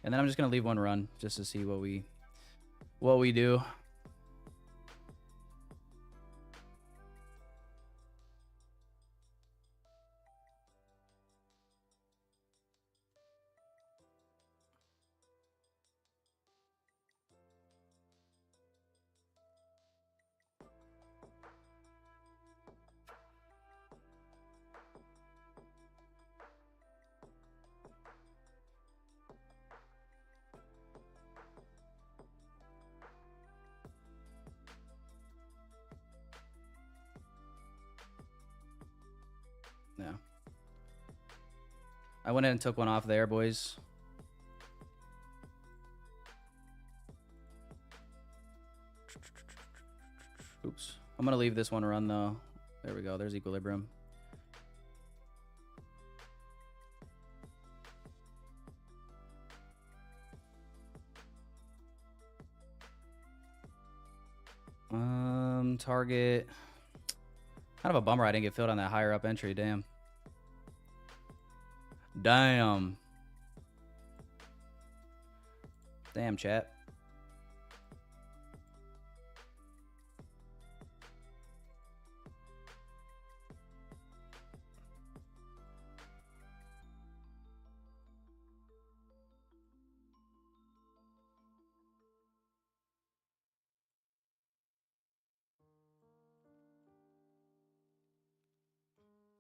And then I'm just going to leave one run just to see what we do. Yeah. I went in and took one off there, boys. Oops. I'm going to leave this one run, though. There we go. There's equilibrium. Target. Kind of a bummer I didn't get filled on that higher up entry. Damn. Damn. Damn, chat.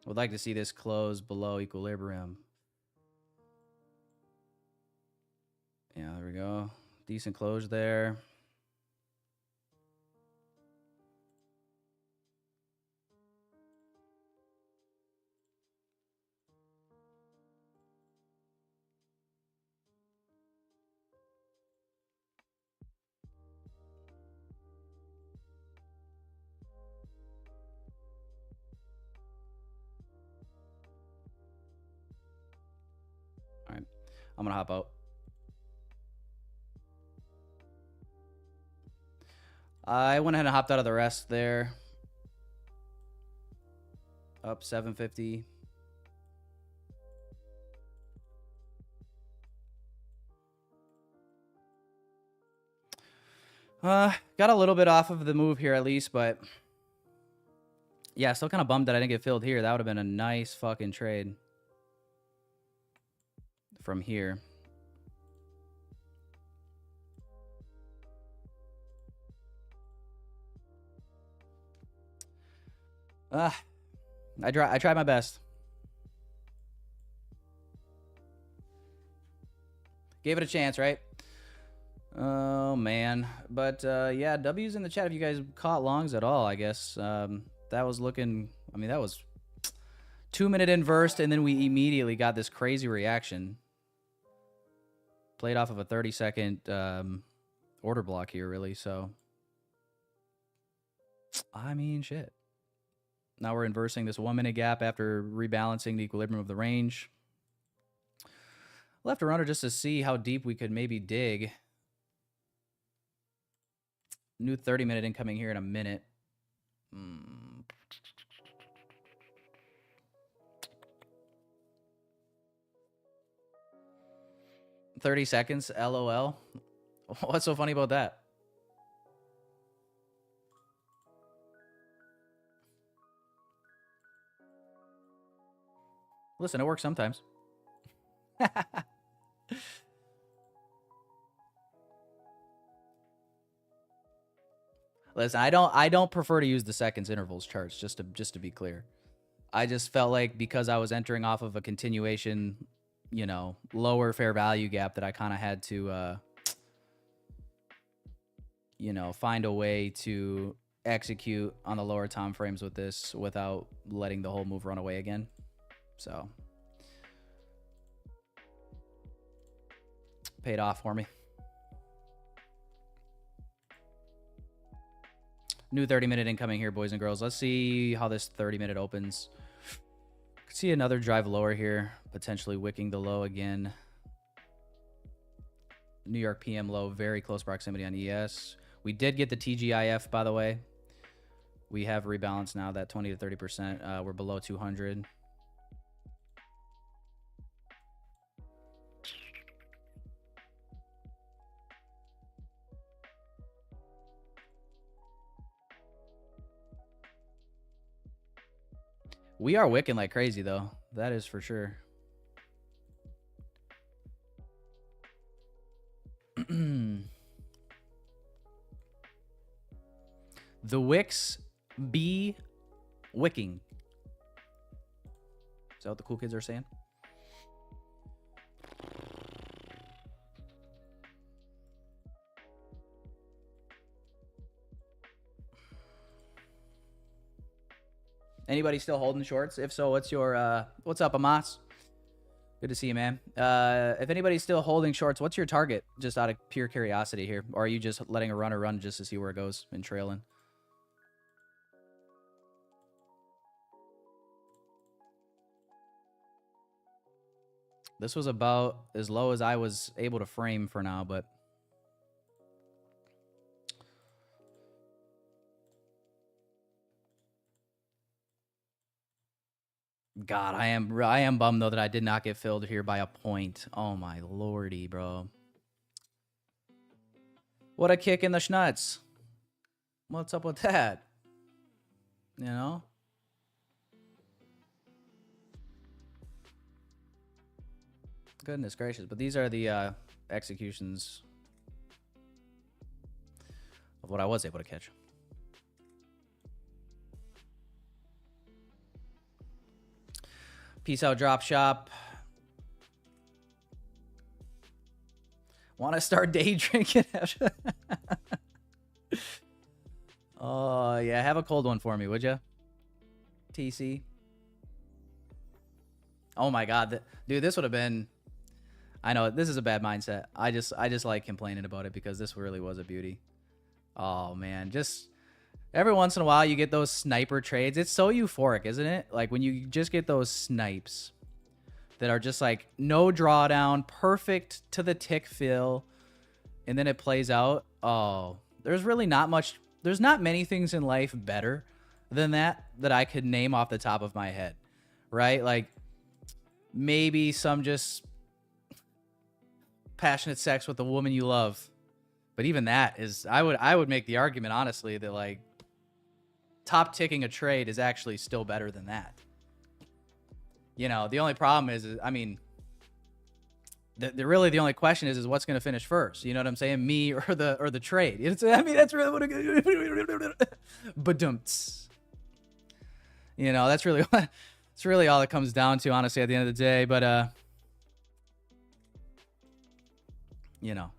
Would like to see this close below equilibrium. Yeah, there we go. Decent close there. All right, I'm gonna hop out. I went ahead and hopped out of the rest there. Up 750. Got a little bit off of the move here at least, but yeah, still kind of bummed that I didn't get filled here. That would have been a nice fucking trade from here. I tried my best. Gave it a chance, right? Oh man, but yeah, W's in the chat if you guys caught longs at all. I guess that was looking. I mean, that was 2-minute inversed, and then we immediately got this crazy reaction. Played off of a 30-second order block here, really. So, I mean, shit. Now we're inversing this 1-minute gap after rebalancing the equilibrium of the range. Left a runner just to see how deep we could maybe dig. New 30-minute incoming here in a minute. 30 seconds, LOL. What's so funny about that? Listen, it works sometimes. Listen, I don't prefer to use the seconds intervals charts, just to be clear. I just felt like because I was entering off of a continuation, you know, lower fair value gap, that I kind of had to you know, find a way to execute on the lower time frames with this without letting the whole move run away again. So paid off for me. New 30-minute incoming here, boys and girls. Let's see how this 30-minute opens. See another drive lower here, potentially wicking the low again. New York PM low, very close proximity on ES. We did get the TGIF, by the way. We have rebalanced now, that 20 to 30%. We're below 200. We are wicking like crazy, though. That is for sure. The wicks be wicking. Is that what the cool kids are saying? Anybody still holding shorts? If so, what's your what's up, Amas? Good to see you, man. If anybody's still holding shorts, what's your target? Just out of pure curiosity here. Or are you just letting a runner run just to see where it goes and trailing? This was about as low as I was able to frame for now, but God, I am bummed though that I did not get filled here by a point. Oh my lordy, bro. What a kick in the schnuts. What's up with that? You know? Goodness gracious, but these are the executions of what I was able to catch. Peace out, drop shop. Want to start day drinking? Oh, yeah. Have a cold one for me, would you? TC. Oh, my God. Dude, this would have been... I know, this is a bad mindset. I just like complaining about it because this really was a beauty. Oh, man. Just... Every once in a while, you get those sniper trades. It's so euphoric, isn't it? Like, when you just get those snipes that are just, like, no drawdown, perfect to the tick fill, and then it plays out. Oh, there's really not much. There's not many things in life better than that I could name off the top of my head, right? Like, maybe some just passionate sex with the woman you love. But even that is, I would make the argument, honestly, that, like, top ticking a trade is actually still better than that. You know, the only problem is I mean, really the only question is what's going to finish first. You know what I'm saying? Me or the trade. I mean, that's really what it. Badumts. You know, that's really all it comes down to, honestly, at the end of the day. But you know.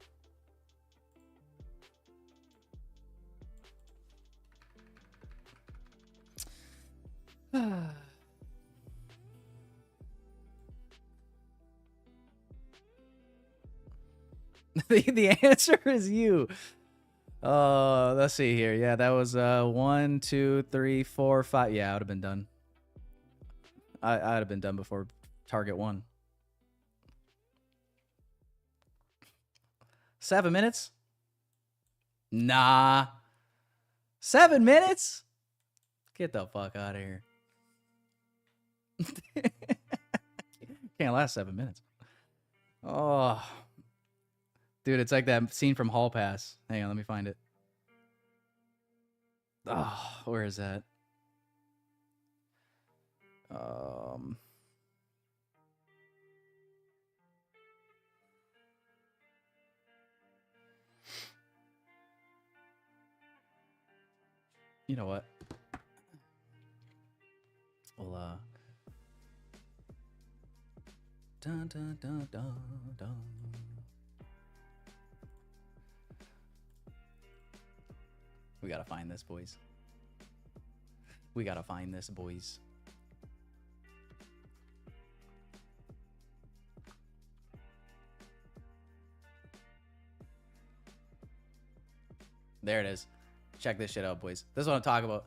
The answer is you. Let's see here. Yeah, that was 1, 2, 3, 4, 5. Yeah, I would have been done. I'd have been done before target 1. 7 minutes? Nah. 7 minutes? Get the fuck out of here. Can't last 7 minutes. Oh. Dude, it's like that scene from Hall Pass. Hang on, let me find it. Oh, where is that? You know what? Well, dun, dun, dun, dun, dun. We gotta find this, boys. We gotta find this, boys. There it is. Check this shit out, boys. This is what I'm talking about.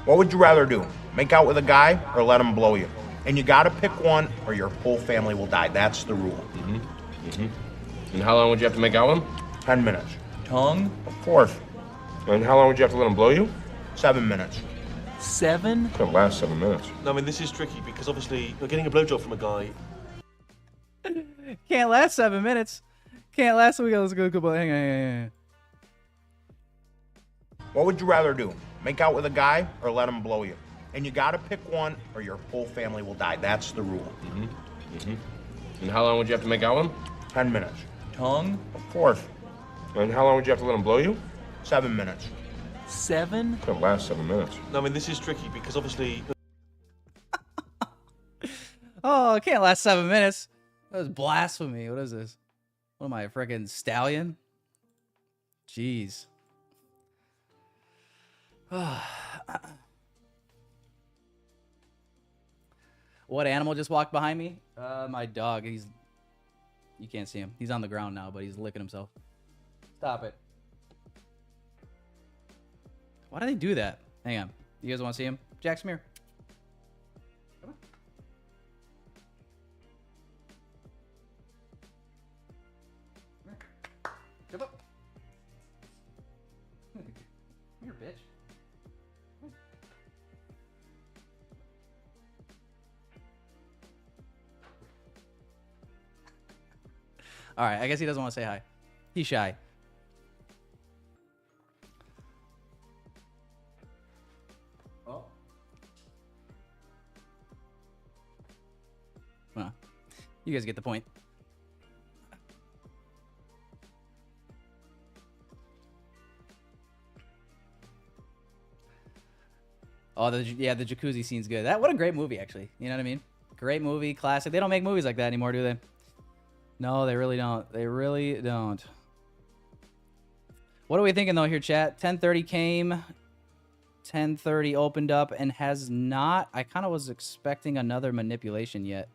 What would you rather do? Make out with a guy or let him blow you? And you gotta pick one or your whole family will die. That's the rule. And how long would you have to make out with him? 10 minutes. Tongue? Of course. And how long would you have to let him blow you? 7 minutes. 7? Couldn't last 7 minutes. I mean, this is tricky because obviously you're getting a blowjob from a guy. Can't last 7 minutes. Can't last. Let's go. Hang on. What would you rather do? Make out with a guy or let him blow you? And you gotta pick one or your whole family will die. That's the rule. And how long would you have to make out with him? 10 minutes. Tongue? Of course. And how long would you have to let him blow you? 7 minutes. 7? Couldn't last 7 minutes. I mean, this is tricky because obviously. Oh, it can't last 7 minutes. That was blasphemy. What is this? What am I, a freaking stallion? Jeez. What animal just walked behind me? My dog. You can't see him. He's on the ground now, but he's licking himself. Stop it. Why do they do that? Hang on. You guys want to see him? Jack, come here. Come on. Come here. Jump up. Come here, bitch. All right, I guess he doesn't want to say hi. He's shy. Oh. Well, you guys get the point. Oh, the jacuzzi scene's good. What a great movie, actually. You know what I mean? Great movie, classic. They don't make movies like that anymore, do they? No, they really don't. They really don't. What are we thinking, though, here, chat? 10:30 came. 10:30 opened up and has not... I kind of was expecting another manipulation yet.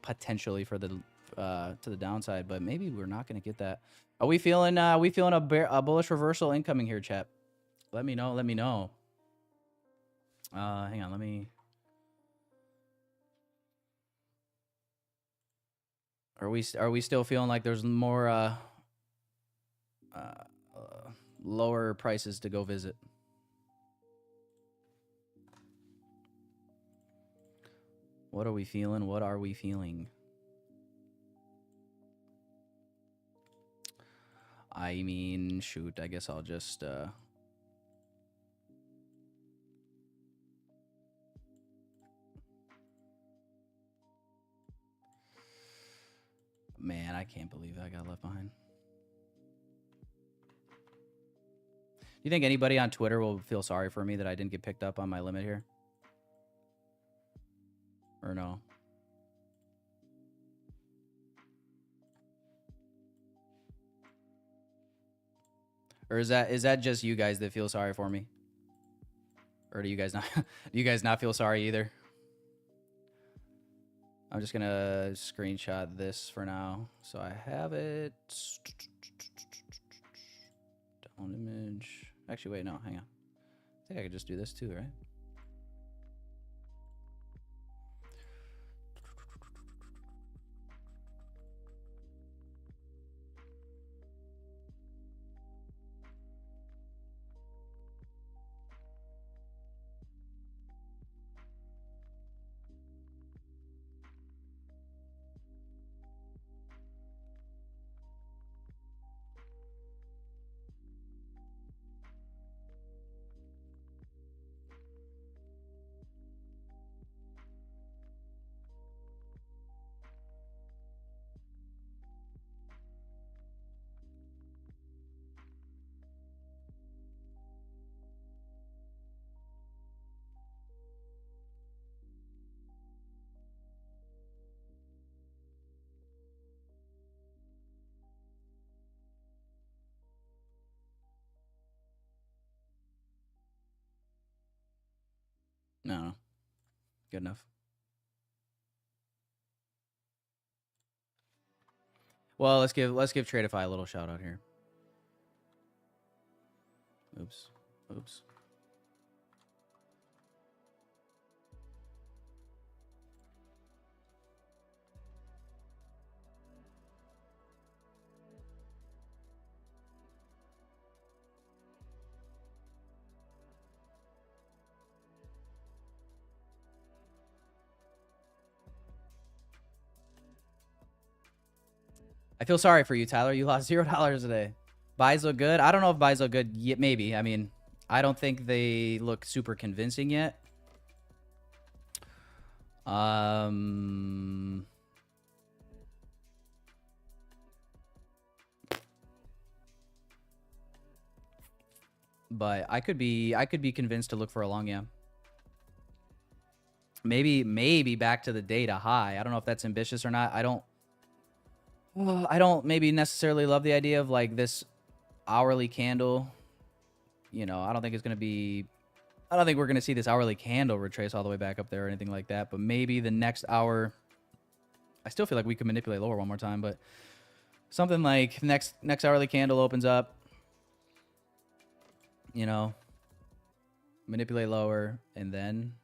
Potentially for the to the downside, but maybe we're not going to get that. Are we feeling a bullish reversal incoming here, chat? Let me know. Let me know. Hang on. Let me... Are we still feeling like there's more lower prices to go visit? What are we feeling? What are we feeling? I mean, shoot, I guess I'll just man, I can't believe I got left behind. Do you think anybody on Twitter will feel sorry for me that I didn't get picked up on my limit here? Or no? Or is that just you guys that feel sorry for me? Or do you guys not feel sorry either? I'm just gonna screenshot this for now, so I have it. Down image. Actually, wait, no, hang on. I think I could just do this too, right? No. Good enough. Well, let's give Tradeify a little shout out here. Oops. I feel sorry for you, Tyler. You lost $0 today. Buys look good. I don't know if buys look good yet. Maybe. I mean, I don't think they look super convincing yet. But I could be convinced to look for a long, yeah. Maybe back to the data high. I don't know if that's ambitious or not. I don't maybe necessarily love the idea of like this hourly candle. You know, I don't think we're going to see this hourly candle retrace all the way back up there or anything like that. But maybe the next hour, I still feel like we could manipulate lower one more time, but something like next hourly candle opens up, you know, manipulate lower, and then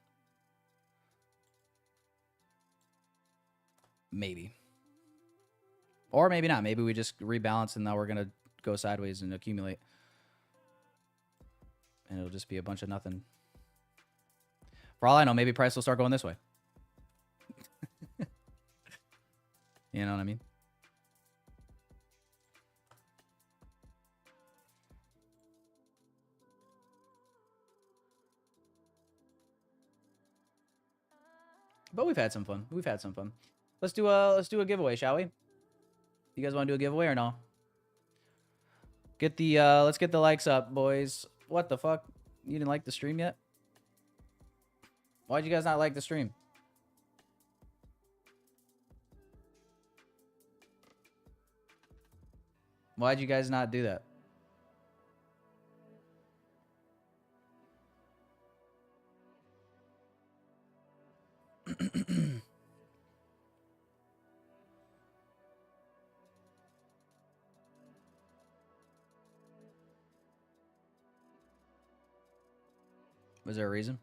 maybe. Or maybe not. Maybe we just rebalance and now we're going to go sideways and accumulate. And it'll just be a bunch of nothing. For all I know, maybe price will start going this way. You know what I mean? But we've had some fun. Let's do a giveaway, shall we? You guys want to do a giveaway or no? Let's get the likes up, boys. What the fuck? You didn't like the stream yet? Why'd you guys not like the stream? Why'd you guys not do that? Was there a reason?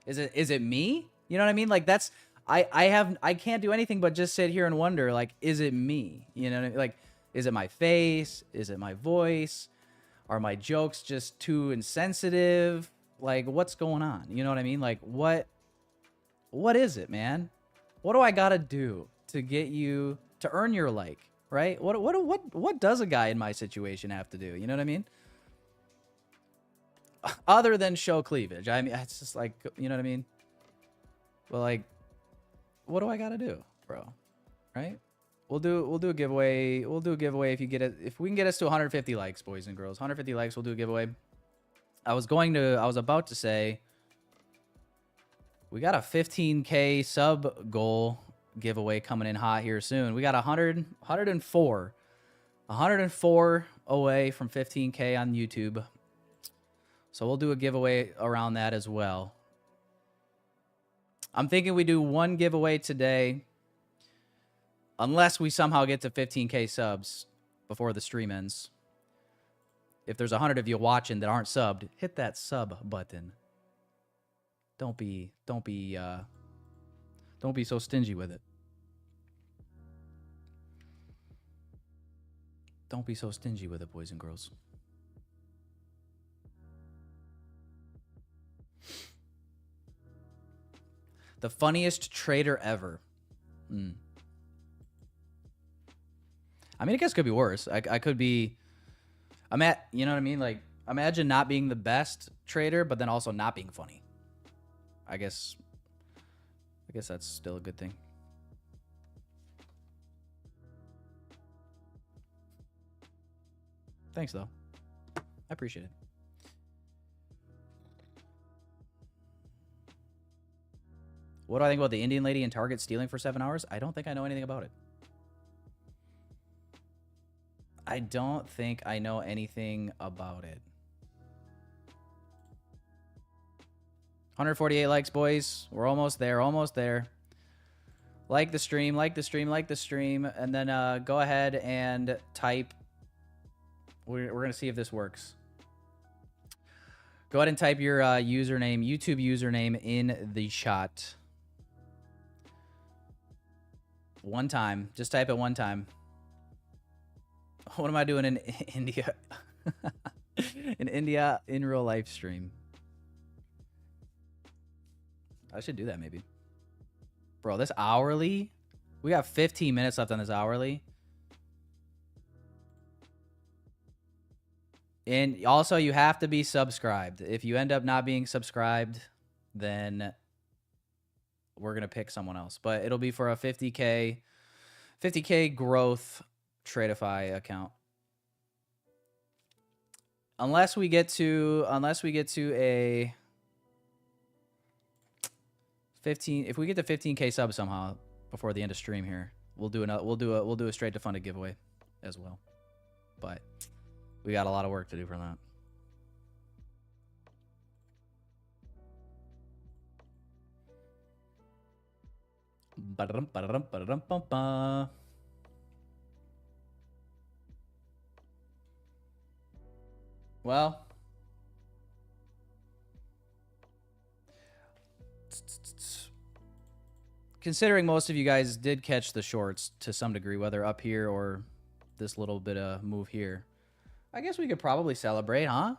Is it me? You know what I mean? Like that's I can't do anything but just sit here and wonder, like, is it me? You know what I mean? Like, is it my face? Is it my voice? Are my jokes just too insensitive? Like, what's going on? You know what I mean? Like, what is it, man? What do I gotta do to get you to earn your like, right? What does a guy in my situation have to do? You know what I mean? Other than show cleavage. I mean, it's just like, you know what I mean? Well, like, what do I gotta do, bro? Right? We'll do a giveaway. We'll do a giveaway if we can get us to 150 likes, boys and girls. 150 likes, we'll do a giveaway. I was about to say we got a 15K sub goal giveaway coming in hot here soon. We got 104 away from 15K on YouTube. So we'll do a giveaway around that as well. I'm thinking we do one giveaway today, unless we somehow get to 15K subs before the stream ends. If there's 100 of you watching that aren't subbed, hit that sub button. Don't be so stingy with it. Don't be so stingy with it, boys and girls. The funniest trader ever. I mean, I guess it could be worse. I could be... you know what I mean? Like, imagine not being the best trader, but then also not being funny. I guess that's still a good thing. Thanks, though. I appreciate it. What do I think about the Indian lady in Target stealing for 7 hours? I don't think I know anything about it. I don't think I know anything about it. 148 likes, boys. We're almost there, almost there. Like the stream, like the stream, like the stream. And then go ahead and type. We're going to see if this works. Go ahead and type your username, YouTube username in the chat. One time. Just type it one time. What am I doing in India? In India in real life stream. I should do that maybe. Bro, this hourly, we got 15 minutes left on this hourly. And also, you have to be subscribed. If you end up not being subscribed, then we're going to pick someone else. But it'll be for a 50K growth Tradeify account. Unless we get to a 15, if we get to 15K subs somehow before the end of stream here, we'll do a straight to funded giveaway as well. But we got a lot of work to do for that. Ba-da-dum-ba-da-dum-ba-da-dum-bum-ba. Well, considering most of you guys did catch the shorts to some degree, whether up here or this little bit of move here, I guess we could probably celebrate, huh?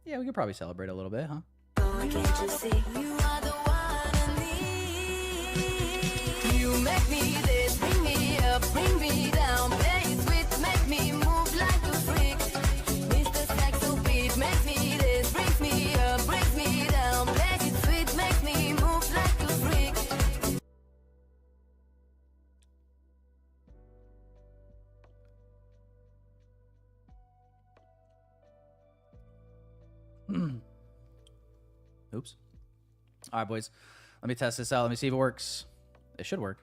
Yeah, we could probably celebrate a little bit, huh? Can't you see you are the one I need? You make me this, bring me up, bring me down, play it sweet, make me move like a freak. Mr. Saxo beat, make me this, brings me up, brings me down, play it sweet, make me move like a freak. Oops. All right, boys. Let me test this out. Let me see if it works. It should work.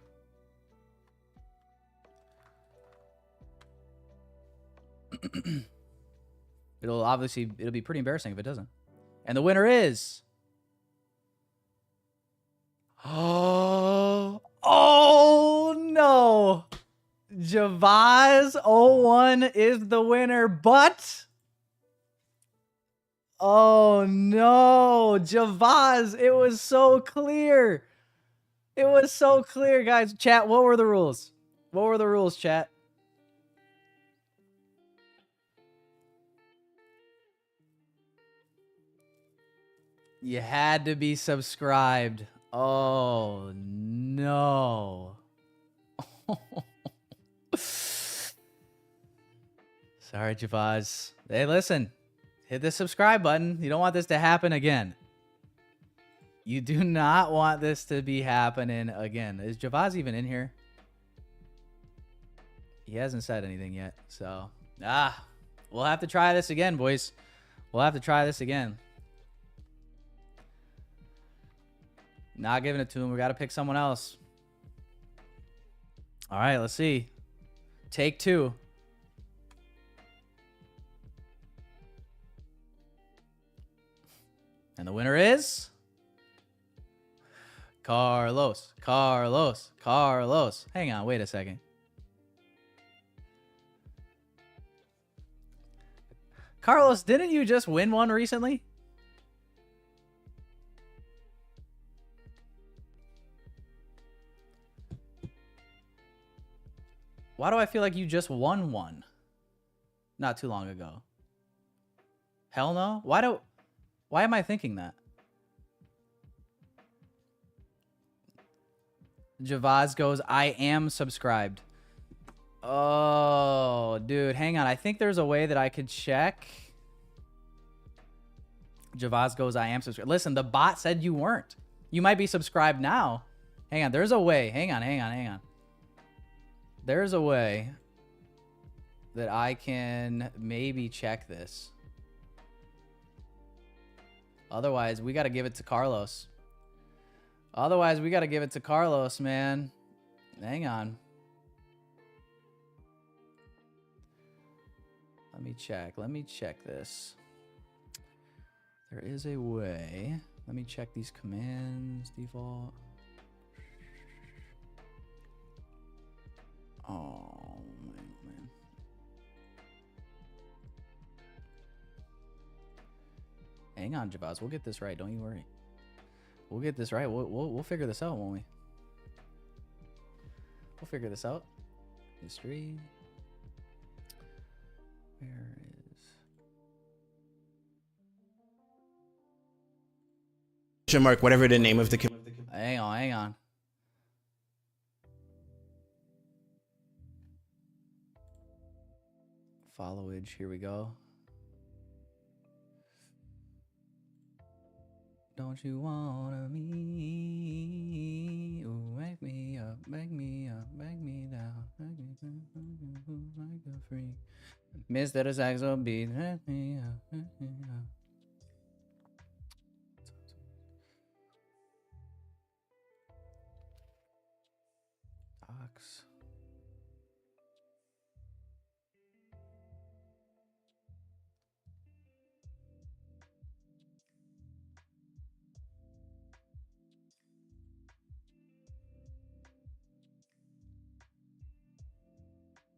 It'll be pretty embarrassing if it doesn't. And the winner is... Oh no. Javaz01 is the winner, but... Oh no, Javaz, it was so clear. It was so clear, guys. Chat, what were the rules? What were the rules, chat? You had to be subscribed. Oh no. Sorry, Javaz. Hey, listen. Hit the subscribe button. You don't want this to happen again. You do not want this to be happening again. Is Javaz even in here? He hasn't said anything yet. So, we'll have to try this again, boys. We'll have to try this again. Not giving it to him. We got to pick someone else. All right, let's see. Take two. And the winner is... Carlos. Hang on, wait a second. Carlos, didn't you just win one recently? Why do I feel like you just won one? Not too long ago. Hell no? Why am I thinking that? Javaz goes, I am subscribed. Oh, dude, hang on. I think there's a way that I could check. Javaz goes, I am subscribed. Listen, the bot said you weren't. You might be subscribed now. Hang on, there's a way. Hang on. There's a way that I can maybe check this. Otherwise, we got to give it to Carlos. Man. Hang on. Let me check this. There is a way. Let me check these commands. Default. Oh, man. Hang on, Javaz. We'll get this right. Don't you worry. We'll get this right. We'll figure this out, won't we? We'll figure this out. History. Where is... Mark, whatever the name of the... Hang on. followage. Here we go. Don't you wanna me? Ooh, wake me up, wake me up, wake me down, make me like a freak. Mr. Saxo beat, wake me up, wake me up. Ox.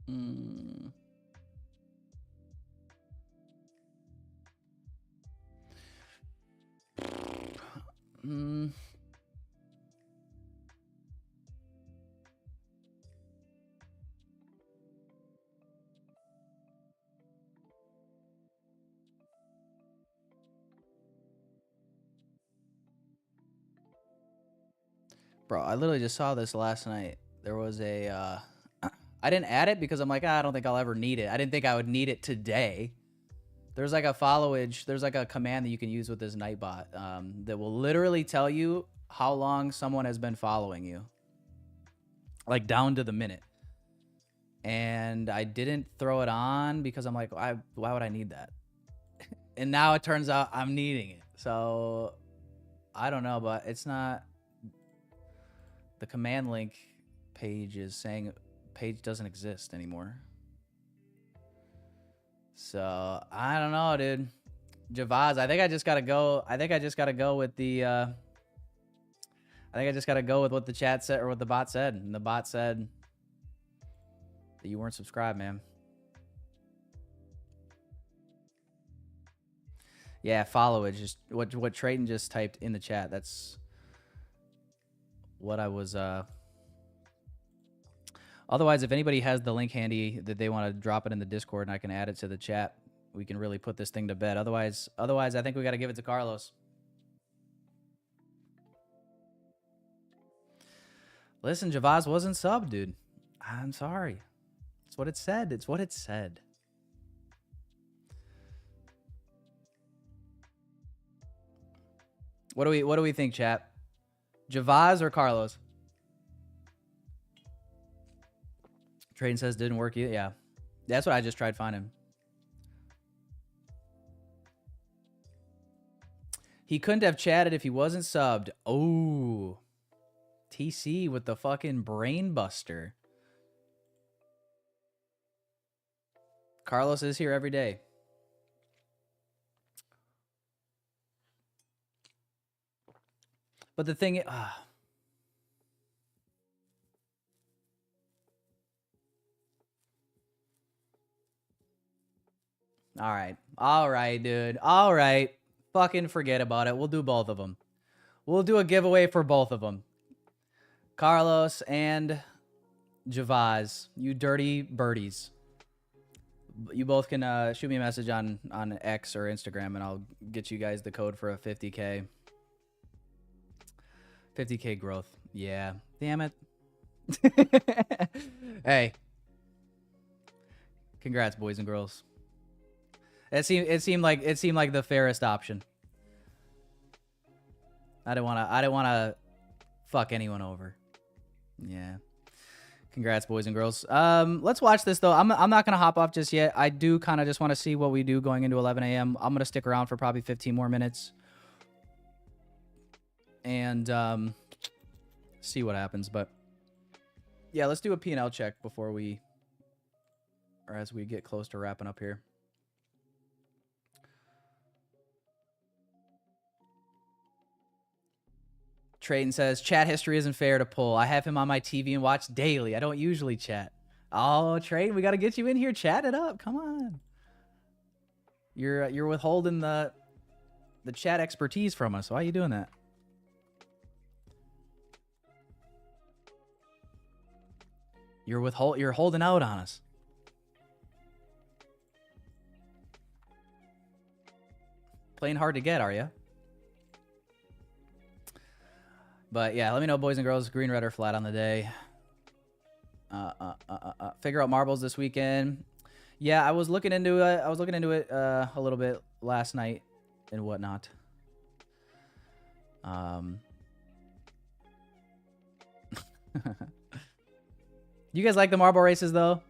Mm. Mm. Bro, I literally just saw this last night. There was a, I didn't add it because I'm like, I don't think I'll ever need it. I didn't think I would need it today. There's like a followage, there's like a command that you can use with this Nightbot that will literally tell you how long someone has been following you. Like down to the minute. And I didn't throw it on because I'm like, why would I need that? And now it turns out I'm needing it. So I don't know, but it's not. The command link page is saying page doesn't exist anymore. So I don't know, dude. Javaz, I think I just gotta go. I think I just gotta go with the. I think I just gotta go with what the chat said or what the bot said, and the bot said that you weren't subscribed, man. Yeah, followage. Just what Trayton just typed in the chat. That's what I was. Otherwise, if anybody has the link handy that they want to drop it in the Discord and I can add it to the chat, we can really put this thing to bed. Otherwise, I think we got to give it to Carlos. Listen, Javaz wasn't subbed, dude. I'm sorry. It's what it said. It's what it said. What do we think, chat? Javaz or Carlos? Trayton says didn't work either. Yeah. That's what I just tried finding. He couldn't have chatted if he wasn't subbed. Oh. TC with the fucking brain buster. Carlos is here every day. But the thing is... All right. All right, dude. All right. Fucking forget about it. We'll do both of them. We'll do a giveaway for both of them. Carlos and Javaz. You dirty birdies. You both can shoot me a message on X or Instagram, and I'll get you guys the code for a 50K. 50K growth. Yeah. Damn it. Hey. Congrats, boys and girls. It seemed like the fairest option. I didn't wanna fuck anyone over. Yeah. Congrats, boys and girls. Let's watch this though. I'm not gonna hop off just yet. I do kind of just want to see what we do going into 11 a.m. I'm gonna stick around for probably 15 more minutes. And see what happens. But yeah, let's do a P&L check before we, or as we get close to wrapping up here. Trayton says, chat history isn't fair to pull. I have him on my TV and watch daily. I don't usually chat. Oh, Trayton, we got to get you in here. Chat it up. Come on. You're withholding the chat expertise from us. Why are you doing that? You're holding out on us. Playing hard to get, are you? But yeah, let me know, boys and girls. Green, red, or flat on the day. Figure out marbles this weekend. Yeah, I was looking into it. I was looking into it a little bit last night and whatnot. You guys like the marble races though?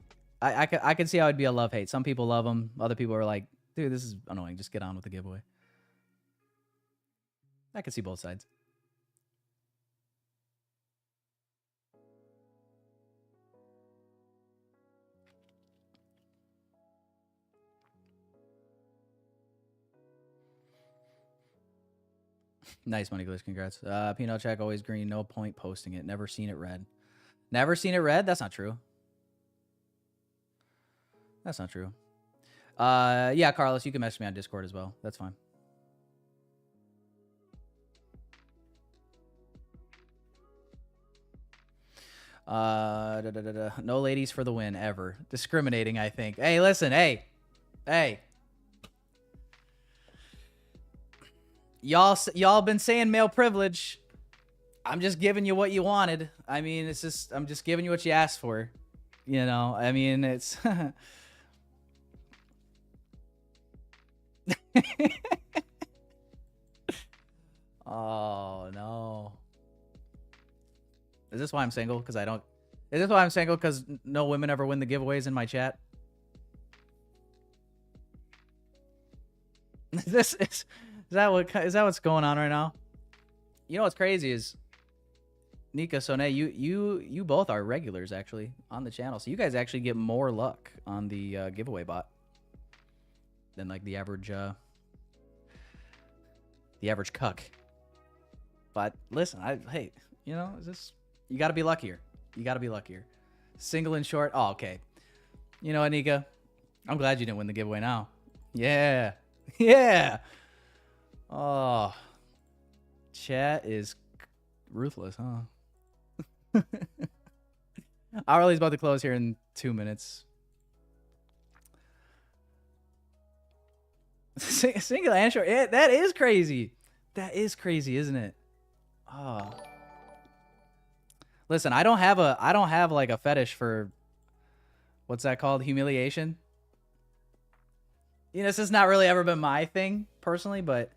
I can see how it'd be a love hate. Some people love them. Other people are like, dude, this is annoying. Just get on with the giveaway. I can see both sides. Nice money glitch, congrats. Peanut check, always green, no point posting it. Never seen it red. Never seen it red? That's not true. That's not true. Yeah, Carlos, you can message me on Discord as well. That's fine. No ladies for the win ever. Discriminating, I think. Hey, listen, hey. Y'all been saying male privilege. I'm just giving you what you wanted. I mean, it's just I'm just giving you what you asked for. You know, I mean, it's Oh, no. Is this why I'm single? Because I don't... Is this why I'm single? Because no women ever win the giveaways in my chat? Is that what's going on right now? You know what's crazy is... Nika, Soné, you both are regulars, actually, on the channel. So you guys actually get more luck on the giveaway bot than, like, the average cuck. But listen, hey, you know, you got to be luckier. You got to be luckier. Single and short. Oh, okay. You know, Anika, I'm glad you didn't win the giveaway now. Yeah. Yeah. Oh. Chat is ruthless, huh? Hourly's about to close here in 2 minutes. Single and short. Yeah, that is crazy. That is crazy, isn't it? Oh. Listen, I don't have like a fetish for what's that called? Humiliation. You know, this has not really ever been my thing personally, but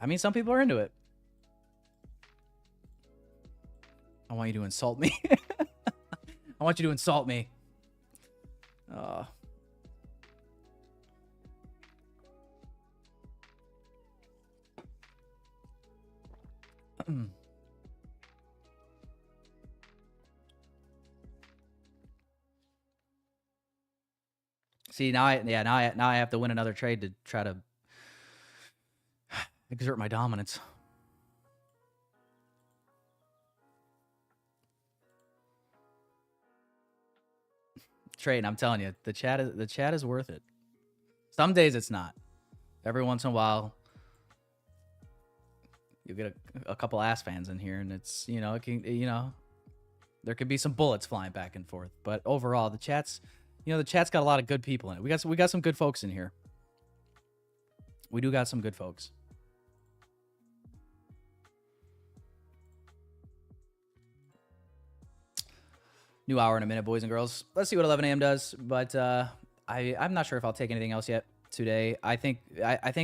I mean, some people are into it. I want you to insult me. I want you to insult me. See, now I have to win another trade to try to exert my dominance. Trade, I'm telling you, the chat is worth it. Some days it's not. Every once in a while, you get a couple ass fans in here, and it's, you know, it can, you know, there could be some bullets flying back and forth. But overall, the chat's got a lot of good people in it. We got some good folks in here. We do got some good folks. New hour in a minute, boys and girls. Let's see what 11 a.m. does. But I'm not sure if I'll take anything else yet today. I think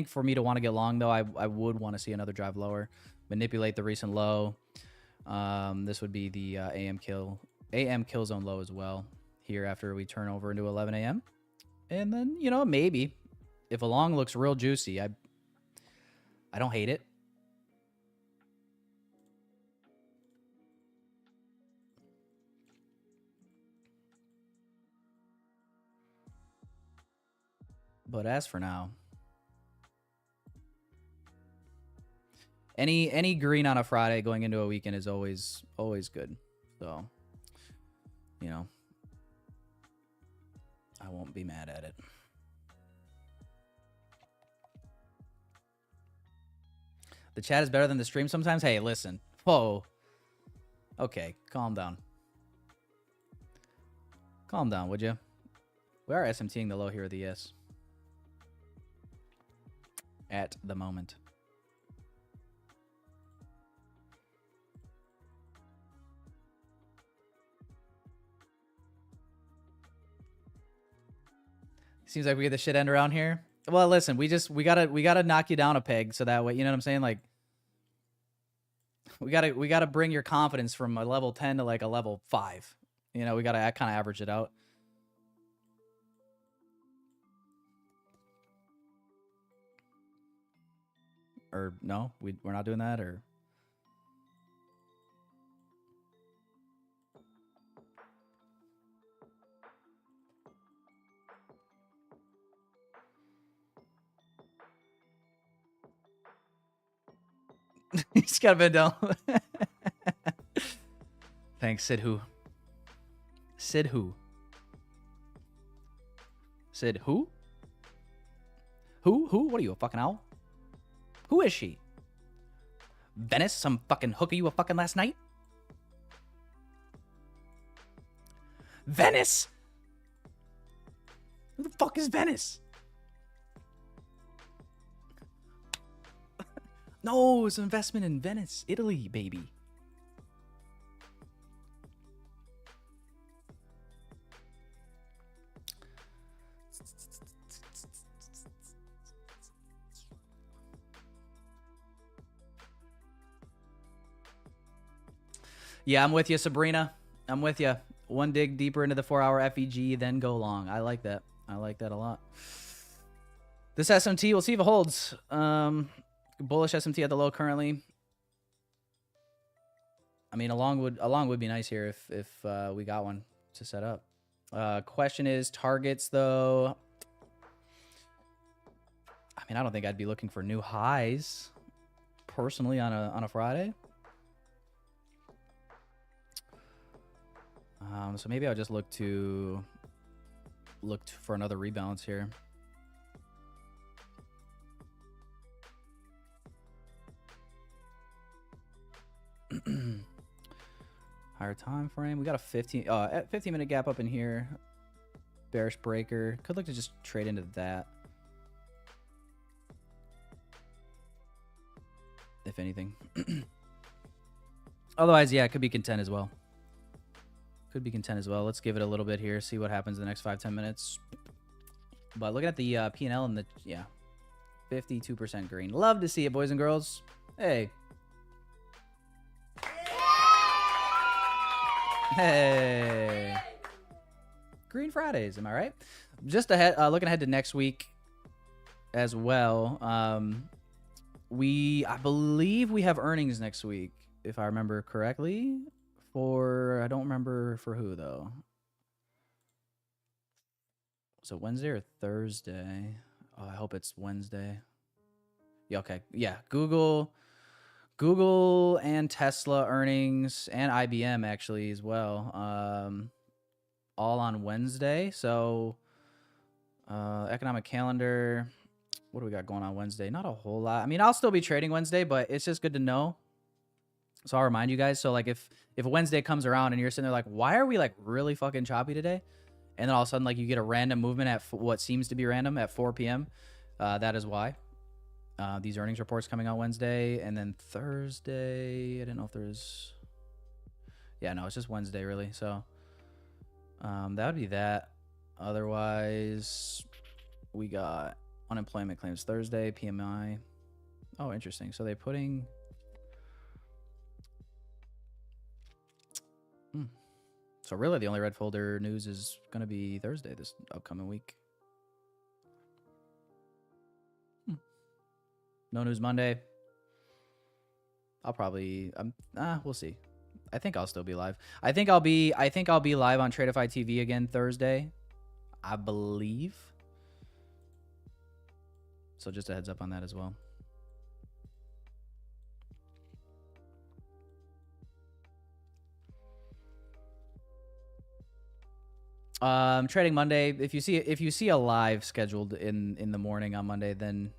for me to want to get long, though, I would want to see another drive lower. Manipulate the recent low. This would be the AM kill zone low as well here after we turn over into 11 a.m. And then, you know, maybe if a long looks real juicy, I don't hate it. But as for now, any green on a Friday going into a weekend is always good. So, you know, I won't be mad at it. The chat is better than the stream sometimes. Hey, listen. Whoa. Okay, calm down. Calm down, would you? We are SMTing the low here at the yes. At the moment. Seems like we get the shit end around here. Well, listen, we gotta knock you down a peg so that way, you know what I'm saying? Like, we gotta bring your confidence from a level 10 to like a level 5. You know, we gotta kind of average it out. Or no, we're not doing that, or he's got a bit down. Thanks, Sid who? Sid who? Sid who? Who? What are you, a fucking owl? Who is she? Venice? Some fucking hooker you were fucking last night? Venice? Who the fuck is Venice? No, it's an investment in Venice, Italy, baby. Yeah, I'm with you, Sabrina. I'm with you. One dig deeper into the 4-hour FEG, then go long. I like that. I like that a lot. This SMT, we'll see if it holds. Bullish SMT at the low currently. I mean, a long would be nice here if we got one to set up. Question is targets though. I mean, I don't think I'd be looking for new highs personally on a Friday. So maybe I'll just look for another rebalance here. Higher time frame. We got a 15-minute gap up in here. Bearish breaker. Could look to just trade into that. If anything. Otherwise, yeah, it could be content as well. Could be content as well. Let's give it a little bit here. See what happens in the next 5-10 minutes. But looking at the P&L and the, yeah, 52% green. Love to see it, boys and girls. Hey. Hey. Green Fridays, am I right? Just ahead, looking ahead to next week as well. I believe we have earnings next week, if I remember correctly. I don't remember for who though. So Wednesday or Thursday? Oh, I hope it's Wednesday. Yeah, okay. Yeah, Google and Tesla earnings and IBM actually as well. All on Wednesday. So economic calendar. What do we got going on Wednesday? Not a whole lot. I mean, I'll still be trading Wednesday, but it's just good to know. So I'll remind you guys. So like if Wednesday comes around and you're sitting there like, why are we like really fucking choppy today? And then all of a sudden like you get a random movement at what seems to be random at 4 p.m. That is why. These earnings reports coming on Wednesday, and then Thursday. I didn't know if there's. Yeah, no, it's just Wednesday really. So that would be that. Otherwise, we got unemployment claims Thursday, PMI. Oh, interesting. So they're putting. So really, the only red folder news is going to be Thursday this upcoming week. No news Monday. I'll probably we'll see. I think I'll still be live. I think I'll be live on Tradeify TV again Thursday, I believe. So just a heads up on that as well. Trading Monday. If you see a live scheduled in the morning on Monday, then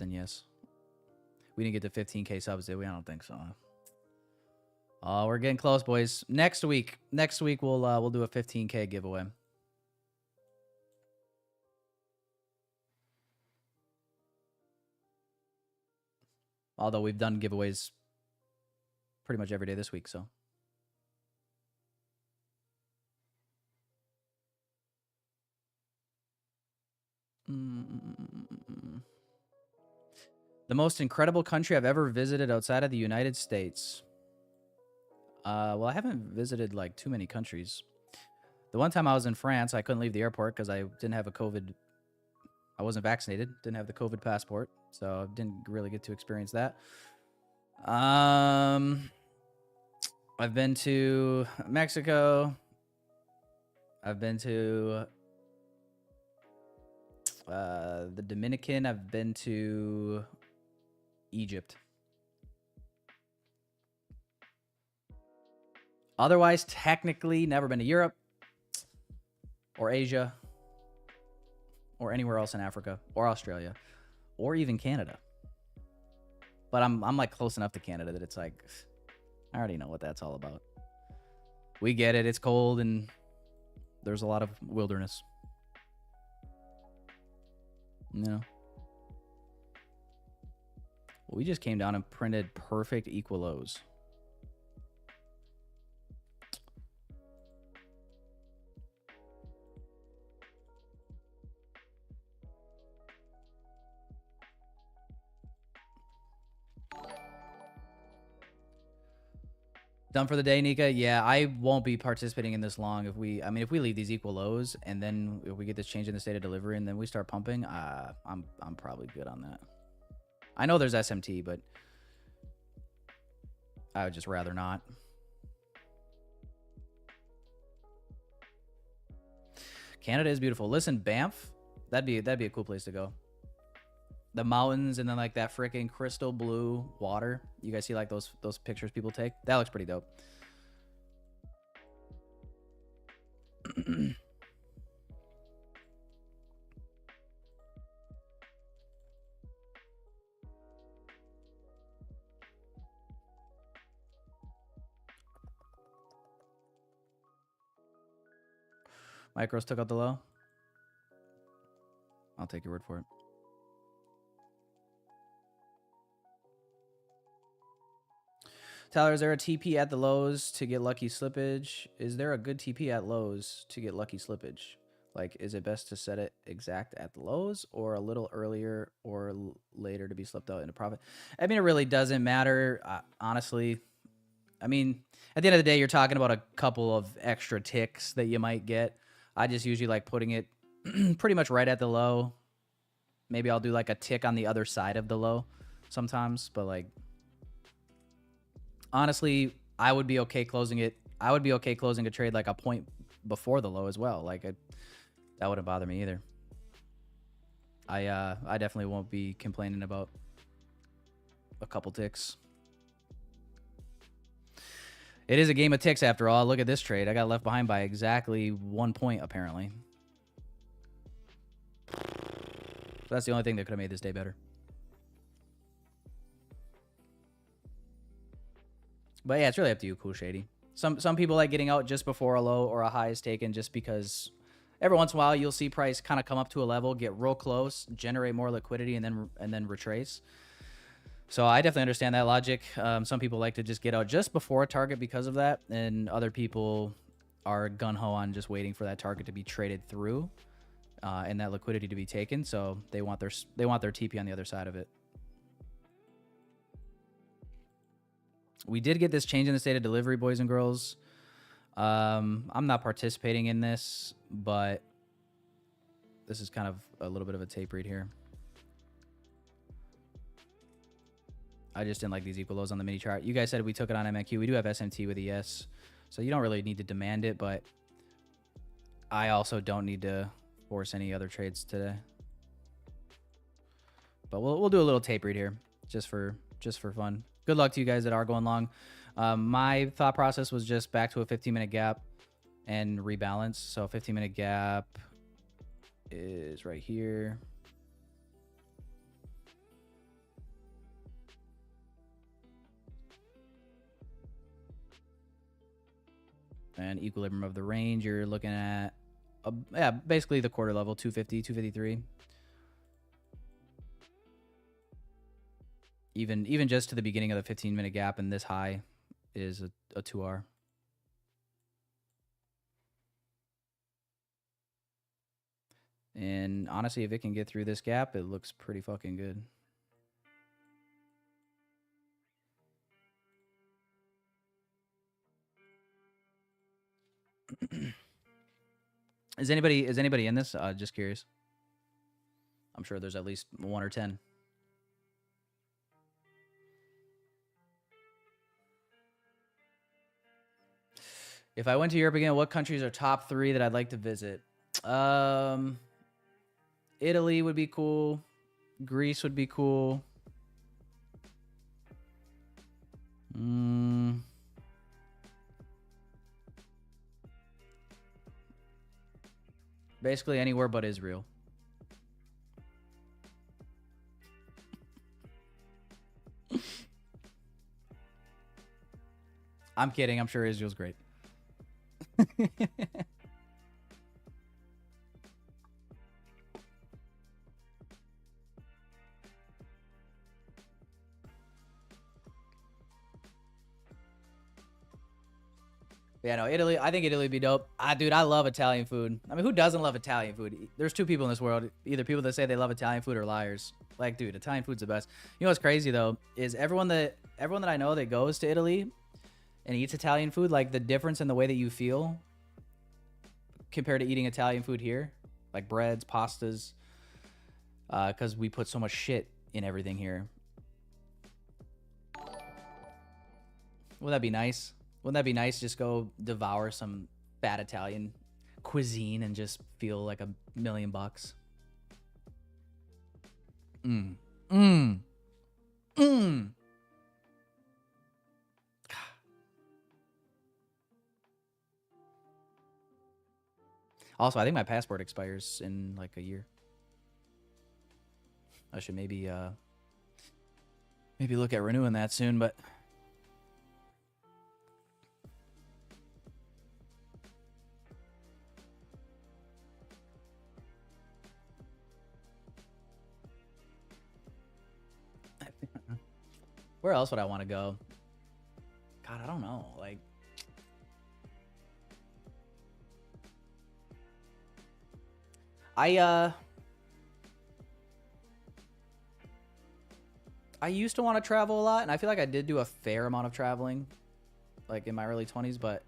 yes. We didn't get to 15K subs, did we? I don't think so. Oh, we're getting close, boys. Next week we'll do a 15K giveaway. Although we've done giveaways pretty much every day this week, so. The most incredible country I've ever visited outside of the United States. Well, I haven't visited like too many countries. The one time I was in France, I couldn't leave the airport because I didn't have a COVID. I wasn't vaccinated, didn't have the COVID passport, so I didn't really get to experience that. I've been to Mexico. I've been to the Dominican. I've been to Egypt. Otherwise, technically, never been to Europe or Asia or anywhere else in Africa or Australia or even Canada. But I'm like close enough to Canada that it's like, I already know what that's all about. We get it. It's cold and there's a lot of wilderness. You know? We just came down and printed perfect equalos. Done for the day, Nika? Yeah, I won't be participating in this long if we leave these equal lows and then if we get this change in the state of delivery and then we start pumping, I'm probably good on that. I know there's SMT, but I would just rather not. Canada is beautiful. Listen, Banff, that'd be a cool place to go. The mountains and then like that freaking crystal blue water. You guys see like those pictures people take? That looks pretty dope. Micros took out the low. I'll take your word for it. Tyler, is there a TP at the lows to get lucky slippage? Is there a good TP at lows to get lucky slippage? Like, is it best to set it exact at the lows or a little earlier or later to be slipped out into profit? I mean, it really doesn't matter, honestly. I mean, at the end of the day, you're talking about a couple of extra ticks that you might get. I just usually like putting it pretty much right at the low. Maybe I'll do like a tick on the other side of the low sometimes, but like, honestly, I would be okay closing it. I would be okay closing a trade like a point before the low as well. Like that wouldn't bother me either. I definitely won't be complaining about a couple ticks. It is a game of ticks after all. Look at this trade. I got left behind by exactly 1 point apparently. So that's the only thing that could have made this day better. But yeah, it's really up to you, Cool Shady. Some people like getting out just before a low or a high is taken just because every once in a while you'll see price kind of come up to a level, get real close, generate more liquidity, and then retrace. So I definitely understand that logic. Some people like to just get out just before a target because of that, and other people are gung-ho on just waiting for that target to be traded through and that liquidity to be taken. So they want their TP on the other side of it. We did get this change in the state of delivery, boys and girls. I'm not participating in this, but this is kind of a little bit of a tape read here. I just didn't like these equal lows on the mini chart. You guys said we took it on MNQ. We do have SMT with ES, so you don't really need to demand it, but I also don't need to force any other trades today. But we'll do a little tape read here just for fun. Good luck to you guys that are going long. My thought process was just back to a 15-minute gap and rebalance. So 15-minute gap is right here. And equilibrium of the range, you're looking at, yeah, basically the quarter level, 250, 253. Even just to the beginning of the 15-minute gap, and this high is a 2R. And honestly, if it can get through this gap, it looks pretty fucking good. Is anybody in this? Just curious. I'm sure there's at least 1 or 10. If I went to Europe again, what countries are top 3 that I'd like to visit? Italy would be cool. Greece would be cool. Basically anywhere but Israel. I'm kidding. I'm sure Israel's great. Yeah, no, Italy. I think Italy would be dope. Dude, I love Italian food. I mean, who doesn't love Italian food? There's 2 people in this world. Either people that say they love Italian food or liars. Like, dude, Italian food's the best. You know what's crazy though is everyone that I know that goes to Italy and eats Italian food, like the difference in the way that you feel compared to eating Italian food here, like breads, pastas, because we put so much shit in everything here. Wouldn't that be nice? Wouldn't that be nice? Just go devour some bad Italian cuisine and just feel like $1,000,000. Also, I think my passport expires in like a year. I should maybe look at renewing that soon, but where else would I want to go? God, I don't know. Like, I used to want to travel a lot, and I feel like I did do a fair amount of traveling, like in my early 20s, but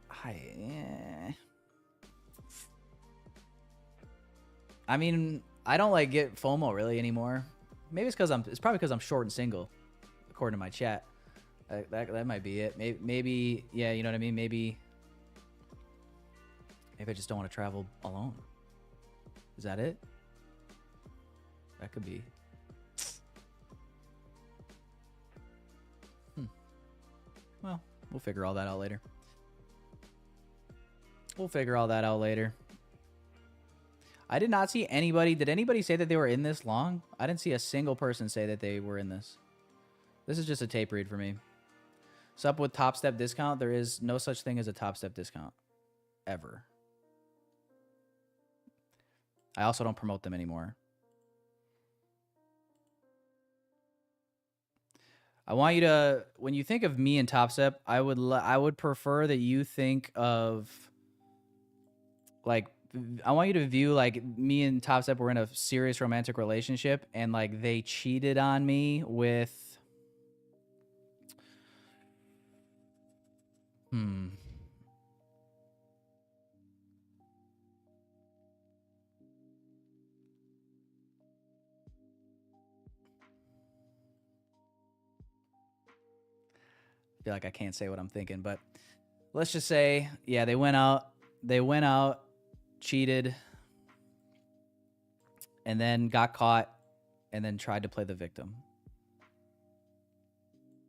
I mean, I don't like get FOMO really anymore. Maybe it's probably because I'm short and single, according to my chat. That might be it. Maybe, yeah, you know what I mean? Maybe I just don't want to travel alone. Is that it? That could be. Well, we'll figure all that out later. I did not see anybody. Did anybody say that they were in this long? I didn't see a single person say that they were in this. This is just a tape read for me. Sup with Top Step discount? There is no such thing as a Top Step discount. Ever. I also don't promote them anymore. I want you to, when you think of me and Top Step, I would prefer that you think of, like, I want you to view like me and Top Step were in a serious romantic relationship, and like they cheated on me with feel like I can't say what I'm thinking, but let's just say, yeah, they went out, cheated, and then got caught, and then tried to play the victim.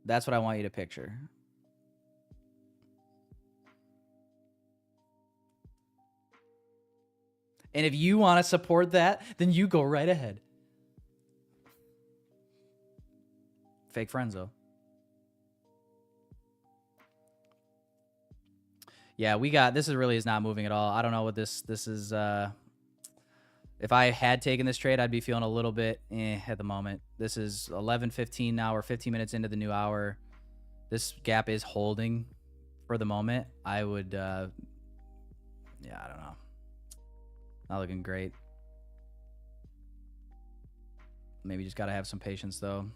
That's what I want you to picture. And if you want to support that, then you go right ahead. Fake friends, though. Yeah, this is not moving at all. I don't know what this is. If I had taken this trade, I'd be feeling a little bit at the moment. This is 11:15 now. We're 15 minutes into the new hour. This gap is holding for the moment. I would, yeah, I don't know. Not looking great. Maybe just got to have some patience though.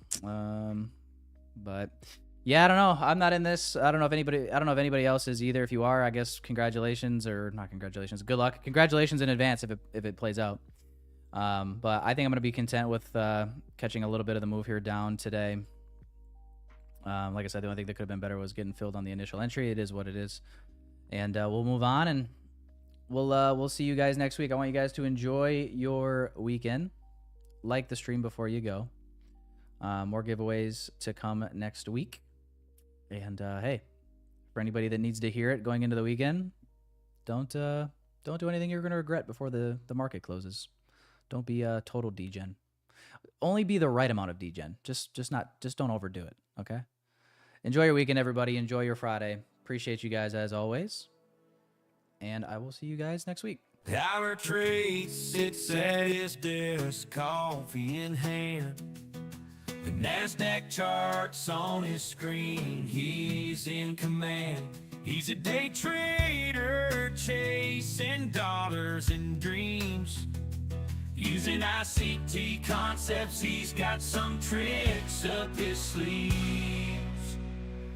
But yeah, I don't know. I'm not in this. I don't know if anybody else is either. If you are, I guess congratulations, or not congratulations. Good luck. Congratulations in advance if it plays out. But I think I'm going to be content with catching a little bit of the move here down today. Like I said, the only thing that could have been better was getting filled on the initial entry. It is what it is. And we'll move on, and we'll see you guys next week. I want you guys to enjoy your weekend. Like the stream before you go. More giveaways to come next week. And hey, for anybody that needs to hear it going into the weekend, don't do anything you're going to regret before the market closes. Don't be a total degen. Only be the right amount of degen. Just don't overdo it. Okay. Enjoy your weekend, everybody. Enjoy your Friday. Appreciate you guys as always. And I will see you guys next week. Our trade sits at his desk, coffee in hand. The NASDAQ charts on his screen, he's in command. He's a day trader, chasing dollars and dreams. Using ICT concepts, he's got some tricks up his sleeves.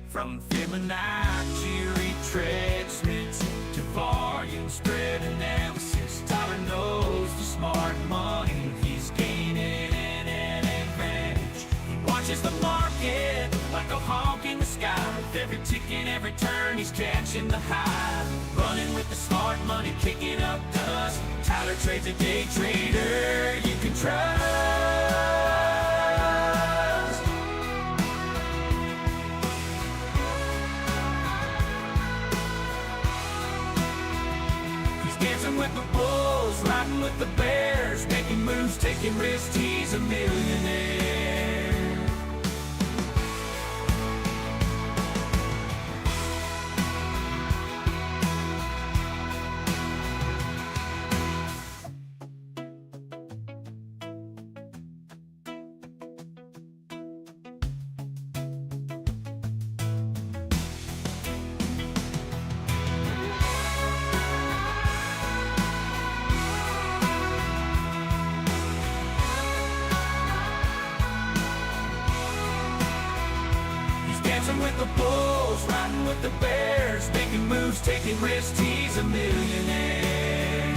From Fibonacci retracements to volume spread analysis, Tyler knows the smart money. He's gaining an advantage. He watches the market like a hawk in the sky. With every tick and every turn, he's catching the high. Running with the smart money, kicking up dust. Tyler trades a day trader you can trust. Dancing with the bulls, riding with the bears, making moves, taking risks, he's a millionaire. With the bulls, riding with the bears, making moves, taking risks, he's a millionaire.